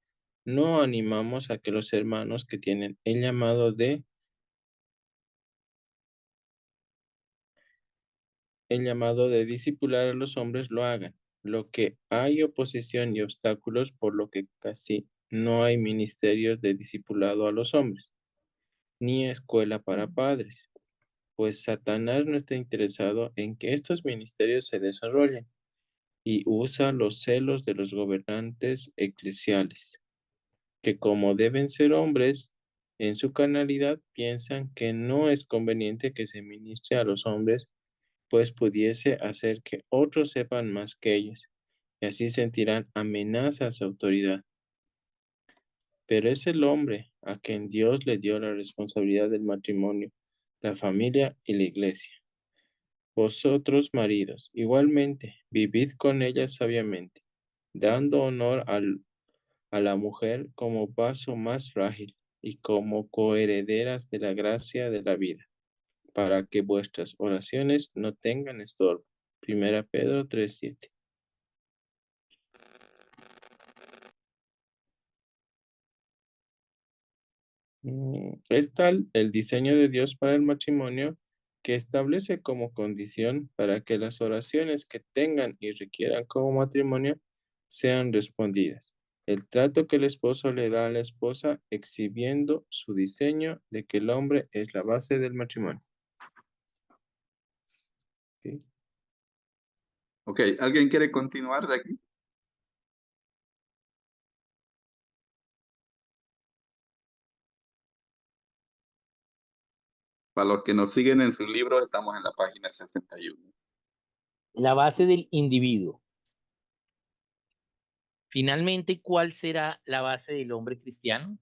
no animamos a que los hermanos que tienen el llamado de discipular a los hombres lo hagan. Lo que hay oposición y obstáculos, por lo que casi no hay ministerios de discipulado a los hombres, ni escuela para padres, pues Satanás no está interesado en que estos ministerios se desarrollen y usa los celos de los gobernantes eclesiales, que como deben ser hombres, En su carnalidad piensan que no es conveniente que se ministre a los hombres, pues pudiese hacer que otros sepan más que ellos, y así sentirán amenaza a su autoridad. Pero es el hombre a quien Dios le dio la responsabilidad del matrimonio, la familia y la iglesia. Vosotros, maridos, igualmente, vivid con ella sabiamente, dando honor a la mujer como vaso más frágil y como coherederas de la gracia de la vida, para que vuestras oraciones no tengan estorbo. 1 Pedro 3:7. Es tal el diseño de Dios para el matrimonio que establece como condición para que las oraciones que tengan y requieran como matrimonio sean respondidas. El trato que el esposo le da a la esposa exhibiendo su diseño de que el hombre es la base del matrimonio. ¿Ok? Ok, ¿alguien quiere continuar de aquí? Para los que nos siguen en su libro, estamos en la página 61. La base del individuo. Finalmente, ¿cuál será la base del hombre cristiano?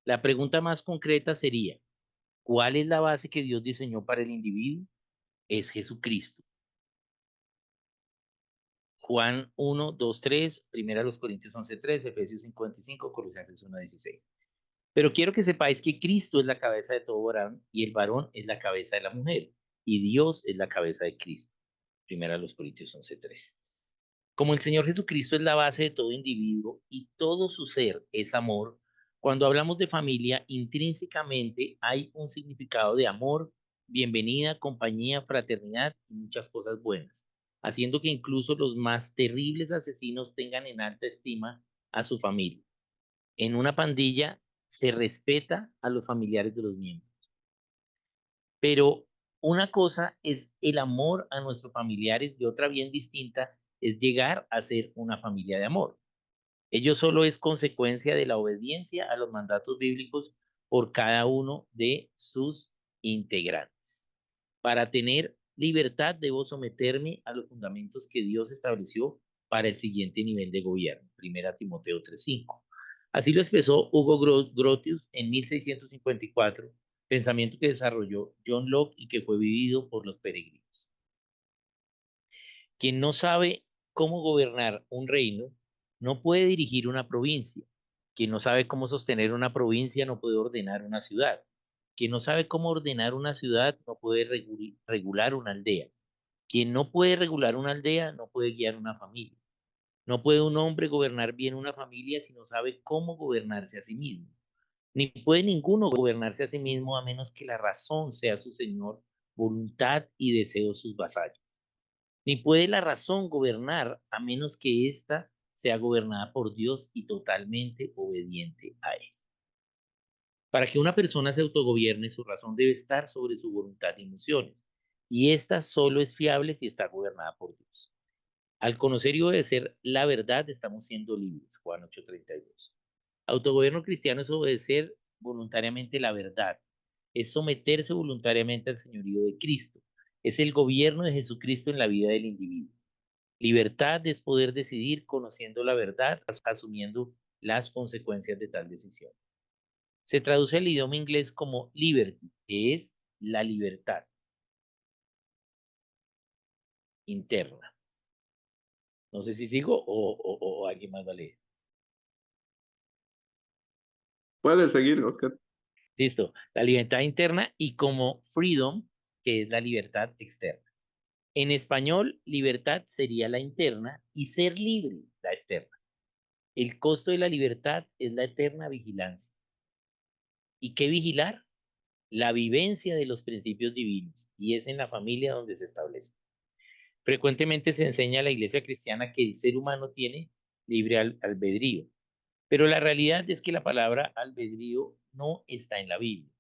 La pregunta más concreta sería, ¿cuál es la base que Dios diseñó para el individuo? Es Jesucristo. Juan 1, 2, 3, 1 Corintios 11, 3, Efesios 55, Colosenses 1, 16. Pero quiero que sepáis que Cristo es la cabeza de todo varón y el varón es la cabeza de la mujer y Dios es la cabeza de Cristo. 1 Corintios 11, 3. Como el Señor Jesucristo es la base de todo individuo y todo su ser es amor, cuando hablamos de familia, intrínsecamente hay un significado de amor, bienvenida, compañía, fraternidad y muchas cosas buenas, haciendo que incluso los más terribles asesinos tengan en alta estima a su familia. En una pandilla se respeta a los familiares de los miembros, pero una cosa es el amor a nuestros familiares y otra bien distinta es llegar a ser una familia de amor. Ello solo es consecuencia de la obediencia a los mandatos bíblicos por cada uno de sus integrantes. Para tener libertad debo someterme a los fundamentos que Dios estableció para el siguiente nivel de gobierno. 1 Timoteo 3:5. Así lo expresó Hugo Grotius en 1654, pensamiento que desarrolló John Locke y que fue vivido por los peregrinos. Quien no sabe cómo gobernar un reino no puede dirigir una provincia. Quien no sabe cómo sostener una provincia no puede ordenar una ciudad. Quien no sabe cómo ordenar una ciudad no puede regular una aldea. Quien no puede regular una aldea no puede guiar una familia. No puede un hombre gobernar bien una familia si no sabe cómo gobernarse a sí mismo. Ni puede ninguno gobernarse a sí mismo a menos que la razón sea su señor, voluntad y deseos sus vasallos. Ni puede la razón gobernar a menos que ésta sea gobernada por Dios y totalmente obediente a Él. Para que una persona se autogobierne, su razón debe estar sobre su voluntad y emociones, y esta solo es fiable si está gobernada por Dios. Al conocer y obedecer la verdad, estamos siendo libres. Juan 8:32. Autogobierno cristiano es obedecer voluntariamente la verdad, es someterse voluntariamente al señorío de Cristo, es el gobierno de Jesucristo en la vida del individuo. Libertad es poder decidir conociendo la verdad, asumiendo las consecuencias de tal decisión. Se traduce al idioma inglés como liberty, que es la libertad interna. No sé si sigo o alguien más va a leer. Puedes seguir, Oscar. Listo. La libertad interna y como freedom, que es la libertad externa. En español, libertad sería la interna y ser libre, la externa. El costo de la libertad es la eterna vigilancia. ¿Y qué vigilar? La vivencia de los principios divinos, y es en la familia donde se establece. Frecuentemente se enseña a la iglesia cristiana que el ser humano tiene libre albedrío, pero la realidad es que la palabra albedrío no está en la Biblia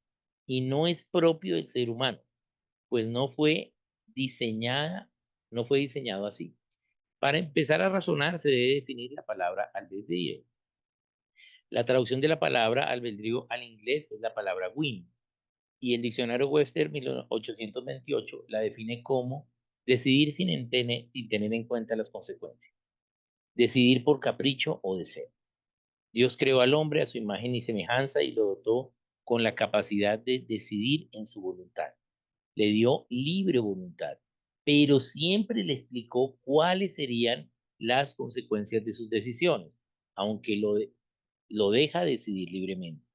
y no es propio del ser humano, pues no fue diseñado así. Para empezar a razonar se debe definir la palabra albedrío. La traducción de la palabra albedrío al inglés es la palabra whim, y el diccionario Webster 1828 la define como decidir sin tener en cuenta las consecuencias, decidir por capricho o deseo. Dios creó al hombre a su imagen y semejanza y lo dotó con la capacidad de decidir en su voluntad. Le dio libre voluntad, pero siempre le explicó cuáles serían las consecuencias de sus decisiones, aunque lo deja decidir libremente.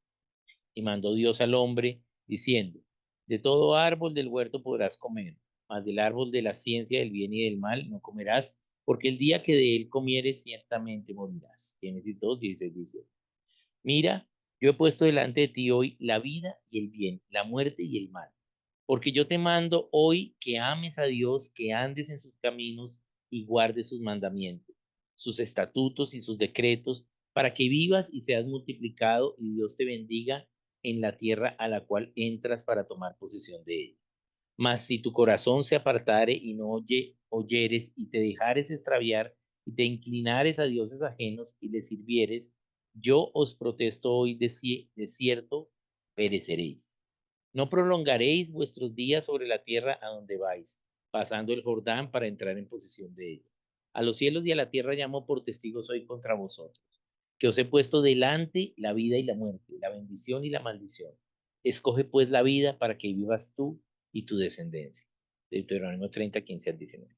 Y mandó Dios al hombre diciendo, de todo árbol del huerto podrás comer, mas del árbol de la ciencia del bien y del mal no comerás, porque el día que de él comieres ciertamente morirás. Génesis 2, 16, 17. Mira, yo he puesto delante de ti hoy la vida y el bien, la muerte y el mal. Porque yo te mando hoy que ames a Dios, que andes en sus caminos y guardes sus mandamientos, sus estatutos y sus decretos, para que vivas y seas multiplicado y Dios te bendiga en la tierra a la cual entras para tomar posesión de ella. Mas si tu corazón se apartare y no oyeres y te dejares extraviar y te inclinares a dioses ajenos y les sirvieres, yo os protesto hoy de cierto, pereceréis. No prolongaréis vuestros días sobre la tierra a donde vais, pasando el Jordán para entrar en posesión de ella. A los cielos y a la tierra llamo por testigos hoy contra vosotros, que os he puesto delante la vida y la muerte, la bendición y la maldición. Escoge pues la vida para que vivas tú y tu descendencia. Deuteronomio 30, 15 al 19.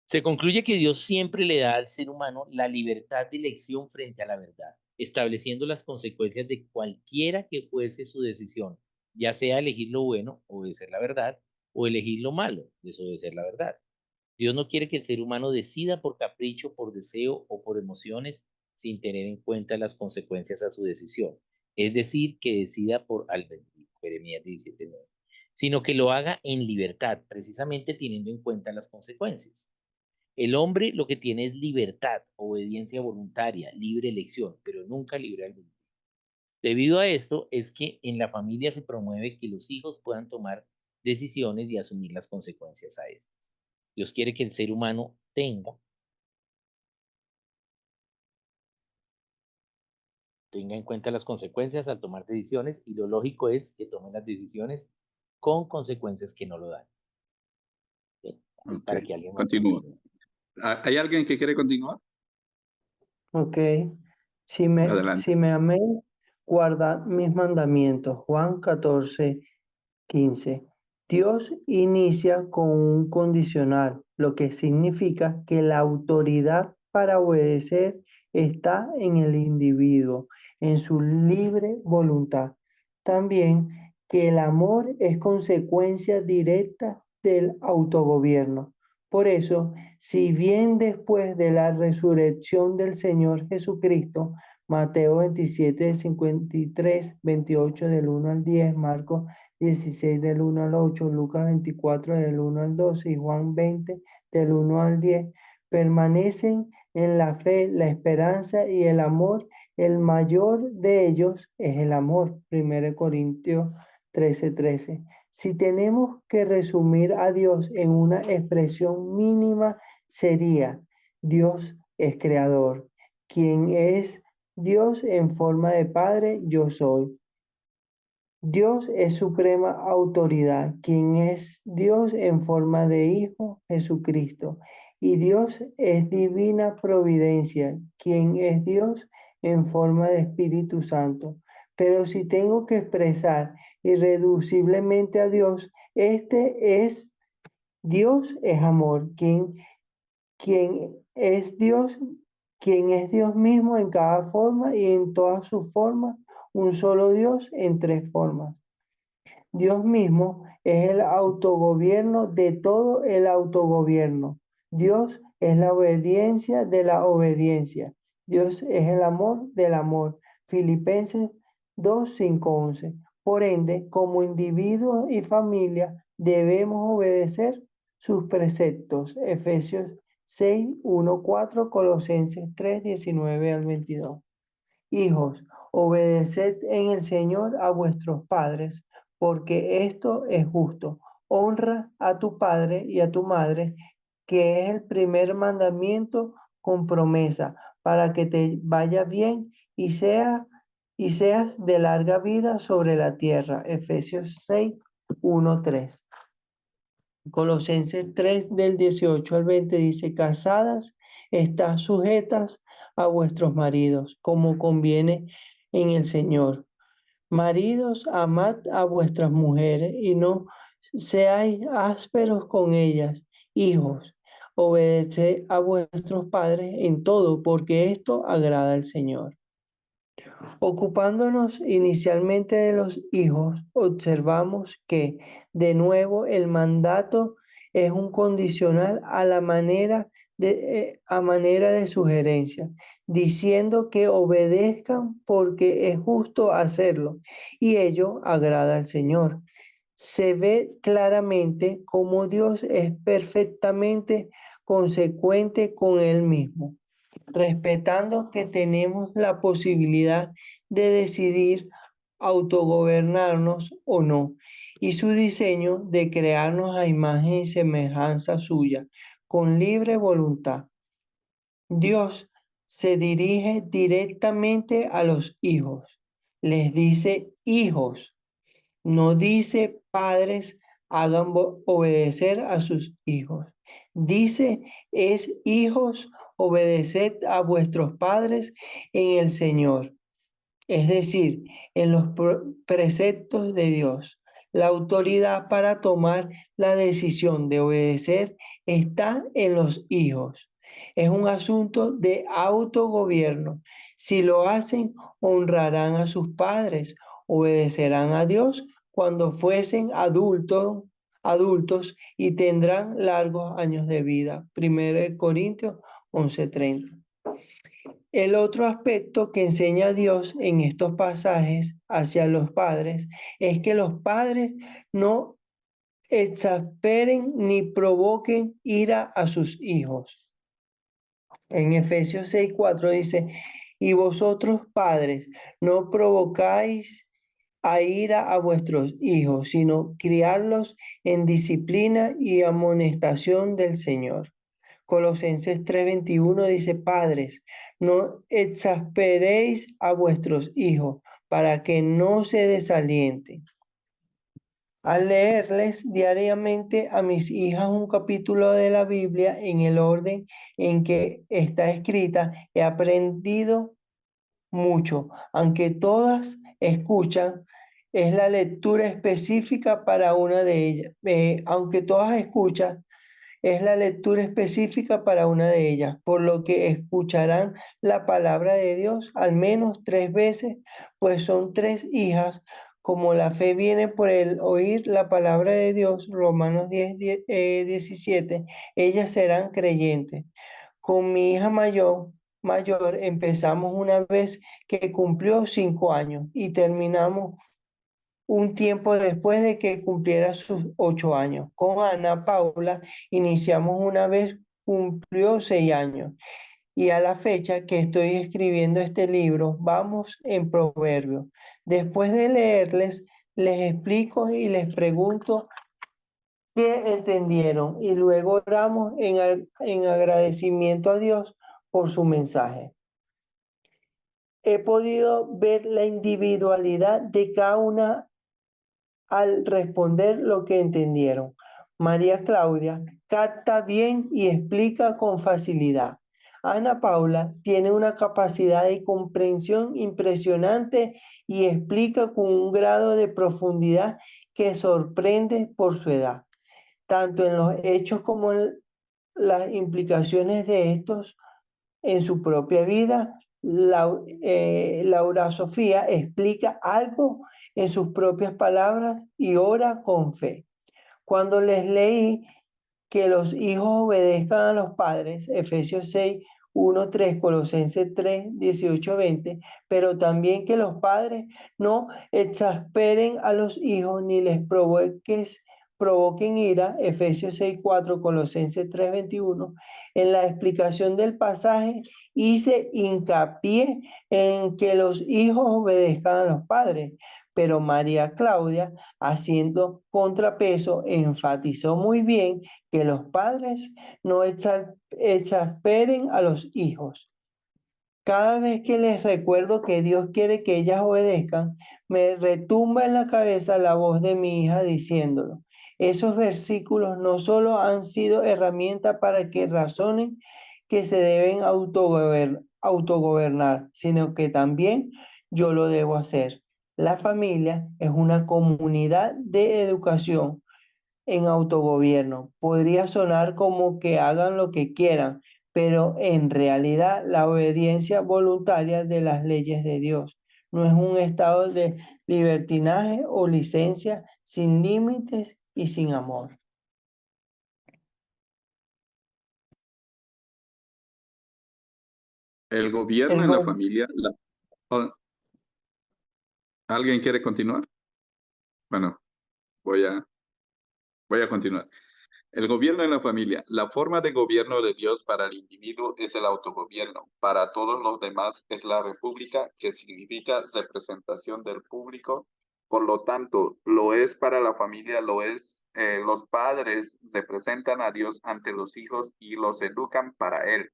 Se concluye que Dios siempre le da al ser humano la libertad de elección frente a la verdad, estableciendo las consecuencias de cualquiera que fuese su decisión, ya sea elegir lo bueno, obedecer la verdad, o elegir lo malo, desobedecer la verdad. Dios no quiere que el ser humano decida por capricho, por deseo o por emociones sin tener en cuenta las consecuencias a su decisión. Es decir, que decida por albedrío, Jeremías 17:9, sino que lo haga en libertad, precisamente teniendo en cuenta las consecuencias. El hombre lo que tiene es libertad, obediencia voluntaria, libre elección, pero nunca libre albedrío. Debido a esto es que en la familia se promueve que los hijos puedan tomar decisiones y asumir las consecuencias a estas. Dios quiere que el ser humano tenga en cuenta las consecuencias al tomar decisiones y lo lógico es que tomen las decisiones con consecuencias que no lo dan. ¿Sí? Ok, Para que alguien más continúo. continúe. ¿Hay alguien que quiere continuar? Ok. Adelante. Si me améis, guardad mis mandamientos. Juan 14, 15. Dios inicia con un condicional, lo que significa que la autoridad para obedecer está en el individuo, en su libre voluntad. También que el amor es consecuencia directa del autogobierno. Por eso, si bien después de la resurrección del Señor Jesucristo, Mateo 27, 53, 28 del 1 al 10, Marcos 16 del 1 al 8, Lucas 24 del 1 al 12 y Juan 20 del 1 al 10, permanecen en la fe, la esperanza y el amor. El mayor de ellos es el amor. 1 Corintios 13, 13. Si tenemos que resumir a Dios en una expresión mínima, sería: Dios es creador. Quien es Dios en forma de Padre, yo soy. Dios es suprema autoridad, quien es Dios en forma de Hijo, Jesucristo. Y Dios es divina providencia, quien es Dios en forma de Espíritu Santo. Pero si tengo que expresar irreduciblemente a Dios, Dios es amor, quien es Dios mismo en cada forma y en todas sus formas, un solo Dios en tres formas. Dios mismo es el autogobierno de todo el autogobierno. Dios es la obediencia de la obediencia. Dios es el amor del amor. Filipenses 2, 5, 11. Por ende, como individuos y familia, debemos obedecer sus preceptos. Efesios 6, 1, 4, Colosenses 3, 19 al 22. Hijos, obedeced en el Señor a vuestros padres, porque esto es justo. Honra a tu padre y a tu madre, que es el primer mandamiento con promesa, para que te vaya bien y seas de larga vida sobre la tierra. Efesios 6, 1, 3. Colosenses 3 del 18 al 20 dice, casadas, estad sujetas a vuestros maridos, como conviene en el Señor. Maridos, amad a vuestras mujeres y no seáis ásperos con ellas. Hijos, obedeced a vuestros padres en todo, porque esto agrada al Señor. Ocupándonos inicialmente de los hijos, observamos que, de nuevo, el mandato es un condicional a manera de sugerencia, diciendo que obedezcan porque es justo hacerlo, y ello agrada al Señor. Se ve claramente cómo Dios es perfectamente consecuente con Él mismo, respetando que tenemos la posibilidad de decidir autogobernarnos o no, y su diseño de crearnos a imagen y semejanza suya, con libre voluntad. Dios se dirige directamente a los hijos, les dice hijos, no dice padres hagan obedecer a sus hijos. Dice es hijos, obedeced a vuestros padres en el Señor. Es decir, en los preceptos de Dios. La autoridad para tomar la decisión de obedecer está en los hijos. Es un asunto de autogobierno. Si lo hacen, honrarán a sus padres, obedecerán a Dios cuando fuesen adultos y tendrán largos años de vida. 1 Corintios 11:30. El otro aspecto que enseña Dios en estos pasajes hacia los padres es que los padres no exasperen ni provoquen ira a sus hijos. En Efesios 6:4 dice, y vosotros padres no provocáis a ira a vuestros hijos, sino criarlos en disciplina y amonestación del Señor. Colosenses 3:21 dice, padres, no exasperéis a vuestros hijos para que no se desalienten. Al leerles diariamente a mis hijas un capítulo de la Biblia en el orden en que está escrita, he aprendido mucho, aunque todas escuchan, es la lectura específica para una de ellas. Aunque todas escuchan, es la lectura específica para una de ellas, por lo que escucharán la palabra de Dios al menos 3 veces, pues son 3 hijas. Como la fe viene por el oír la palabra de Dios, Romanos 17, ellas serán creyentes. Con mi hija mayor empezamos una vez que cumplió 5 años y terminamos un tiempo después de que cumpliera sus 8 años. Con Ana Paula iniciamos una vez cumplió 6 años. Y a la fecha que estoy escribiendo este libro, vamos en Proverbios. Después de leerles, les explico y les pregunto qué entendieron. Y luego oramos en agradecimiento a Dios por su mensaje. He podido ver la individualidad de cada una al responder lo que entendieron. María Claudia capta bien y explica con facilidad. Ana Paula tiene una capacidad de comprensión impresionante y explica con un grado de profundidad que sorprende por su edad, tanto en los hechos como en las implicaciones de estos en su propia vida. Laura Sofía explica algo en sus propias palabras y ora con fe. Cuando les leí que los hijos obedezcan a los padres, Efesios 6, 1, 3, Colosenses 3, 18, 20, pero también que los padres no exasperen a los hijos ni les provoquen ira, Efesios 6, 4, Colosenses 3, 21, en la explicación del pasaje hice hincapié en que los hijos obedezcan a los padres, pero María Claudia, haciendo contrapeso, enfatizó muy bien que los padres no exasperen a los hijos. Cada vez que les recuerdo que Dios quiere que ellas obedezcan, me retumba en la cabeza la voz de mi hija diciéndolo. Esos versículos no solo han sido herramienta para que razonen que se deben autogobernar, sino que también yo lo debo hacer. La familia es una comunidad de educación en autogobierno. Podría sonar como que hagan lo que quieran, pero en realidad la obediencia voluntaria de las leyes de Dios no es un estado de libertinaje o licencia sin límites y sin amor. El gobierno El en la go- familia. Oh, ¿alguien quiere continuar? Bueno, voy a continuar. El gobierno en la familia. La forma de gobierno de Dios para el individuo es el autogobierno. Para todos los demás es la república, que significa representación del público. Por lo tanto, lo es para la familia, lo es. Los padres representan a Dios ante los hijos y los educan para Él.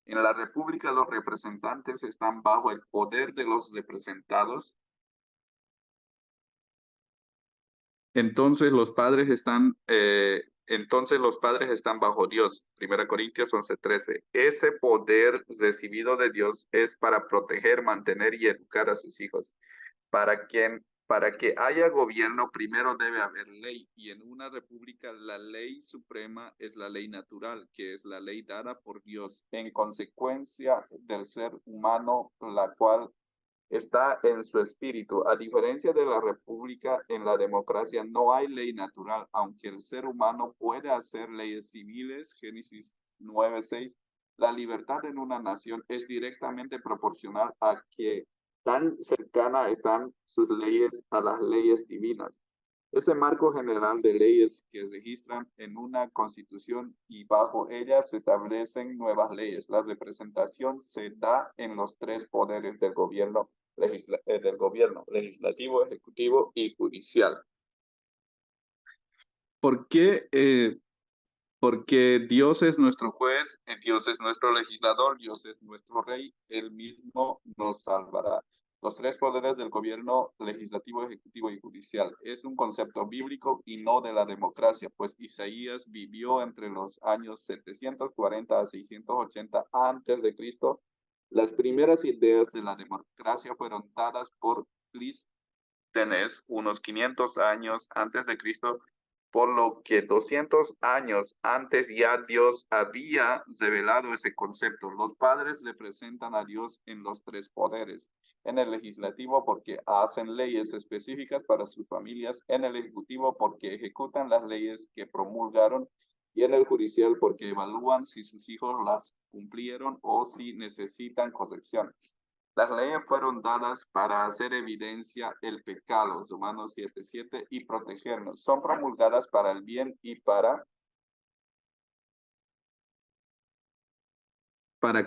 En la república, los representantes están bajo el poder de los representados. Entonces los padres están bajo Dios. 1 Corintios 11:13. Ese poder recibido de Dios es para proteger, mantener y educar a sus hijos. Para que haya gobierno, primero debe haber ley. Y en una república, la ley suprema es la ley natural, que es la ley dada por Dios, en consecuencia del ser humano, la cual está en su espíritu. A diferencia de la república, en la democracia no hay ley natural, aunque el ser humano puede hacer leyes civiles. Génesis 9:6. La libertad en una nación es directamente proporcional a que tan cercana están sus leyes a las leyes divinas. Ese marco general de leyes que registran en una constitución y bajo ellas se establecen nuevas leyes. La representación se da en los tres poderes del gobierno legislativo, ejecutivo y judicial. ¿Por qué? Porque Dios es nuestro juez, Dios es nuestro legislador, Dios es nuestro rey, Él mismo nos salvará. Los tres poderes del gobierno legislativo, ejecutivo y judicial es un concepto bíblico y no de la democracia, pues Isaías vivió entre los años 740 a 680 antes de Cristo. Las primeras ideas de la democracia fueron dadas por Clístenes unos 500 años antes de Cristo, por lo que 200 años antes ya Dios había revelado ese concepto. Los padres representan a Dios en los tres poderes. En el legislativo porque hacen leyes específicas para sus familias, en el ejecutivo porque ejecutan las leyes que promulgaron y en el judicial porque evalúan si sus hijos las cumplieron o si necesitan corrección. Las leyes fueron dadas para hacer evidencia el pecado, Romanos 7:7, y protegernos. Son promulgadas para el bien y para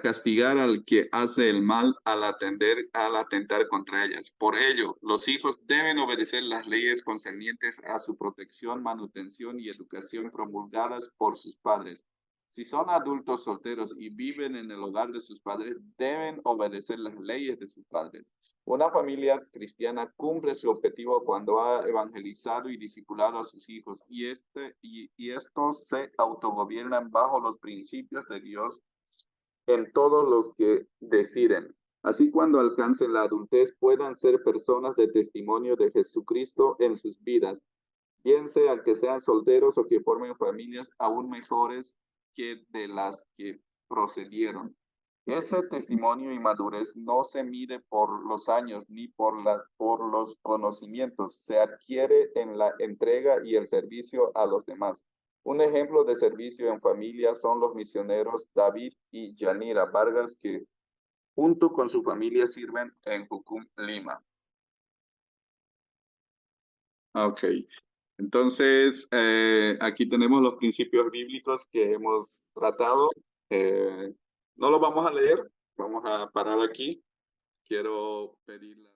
castigar al que hace el mal al atentar contra ellas. Por ello, los hijos deben obedecer las leyes concernientes a su protección, manutención y educación promulgadas por sus padres. Si son adultos solteros y viven en el hogar de sus padres, deben obedecer las leyes de sus padres. Una familia cristiana cumple su objetivo cuando ha evangelizado y discipulado a sus hijos y estos se autogobiernan bajo los principios de Dios en todos los que deciden. Así cuando alcancen la adultez puedan ser personas de testimonio de Jesucristo en sus vidas, bien sea que sean solteros o que formen familias aún mejores que de las que procedieron. Ese testimonio y madurez no se mide por los años ni por los conocimientos, se adquiere en la entrega y el servicio a los demás. Un ejemplo de servicio en familia son los misioneros David y Yanira Vargas, que junto con su familia sirven en Jucum, Lima. Ok, entonces aquí tenemos los principios bíblicos que hemos tratado. No los vamos a leer, vamos a parar aquí. Quiero pedirle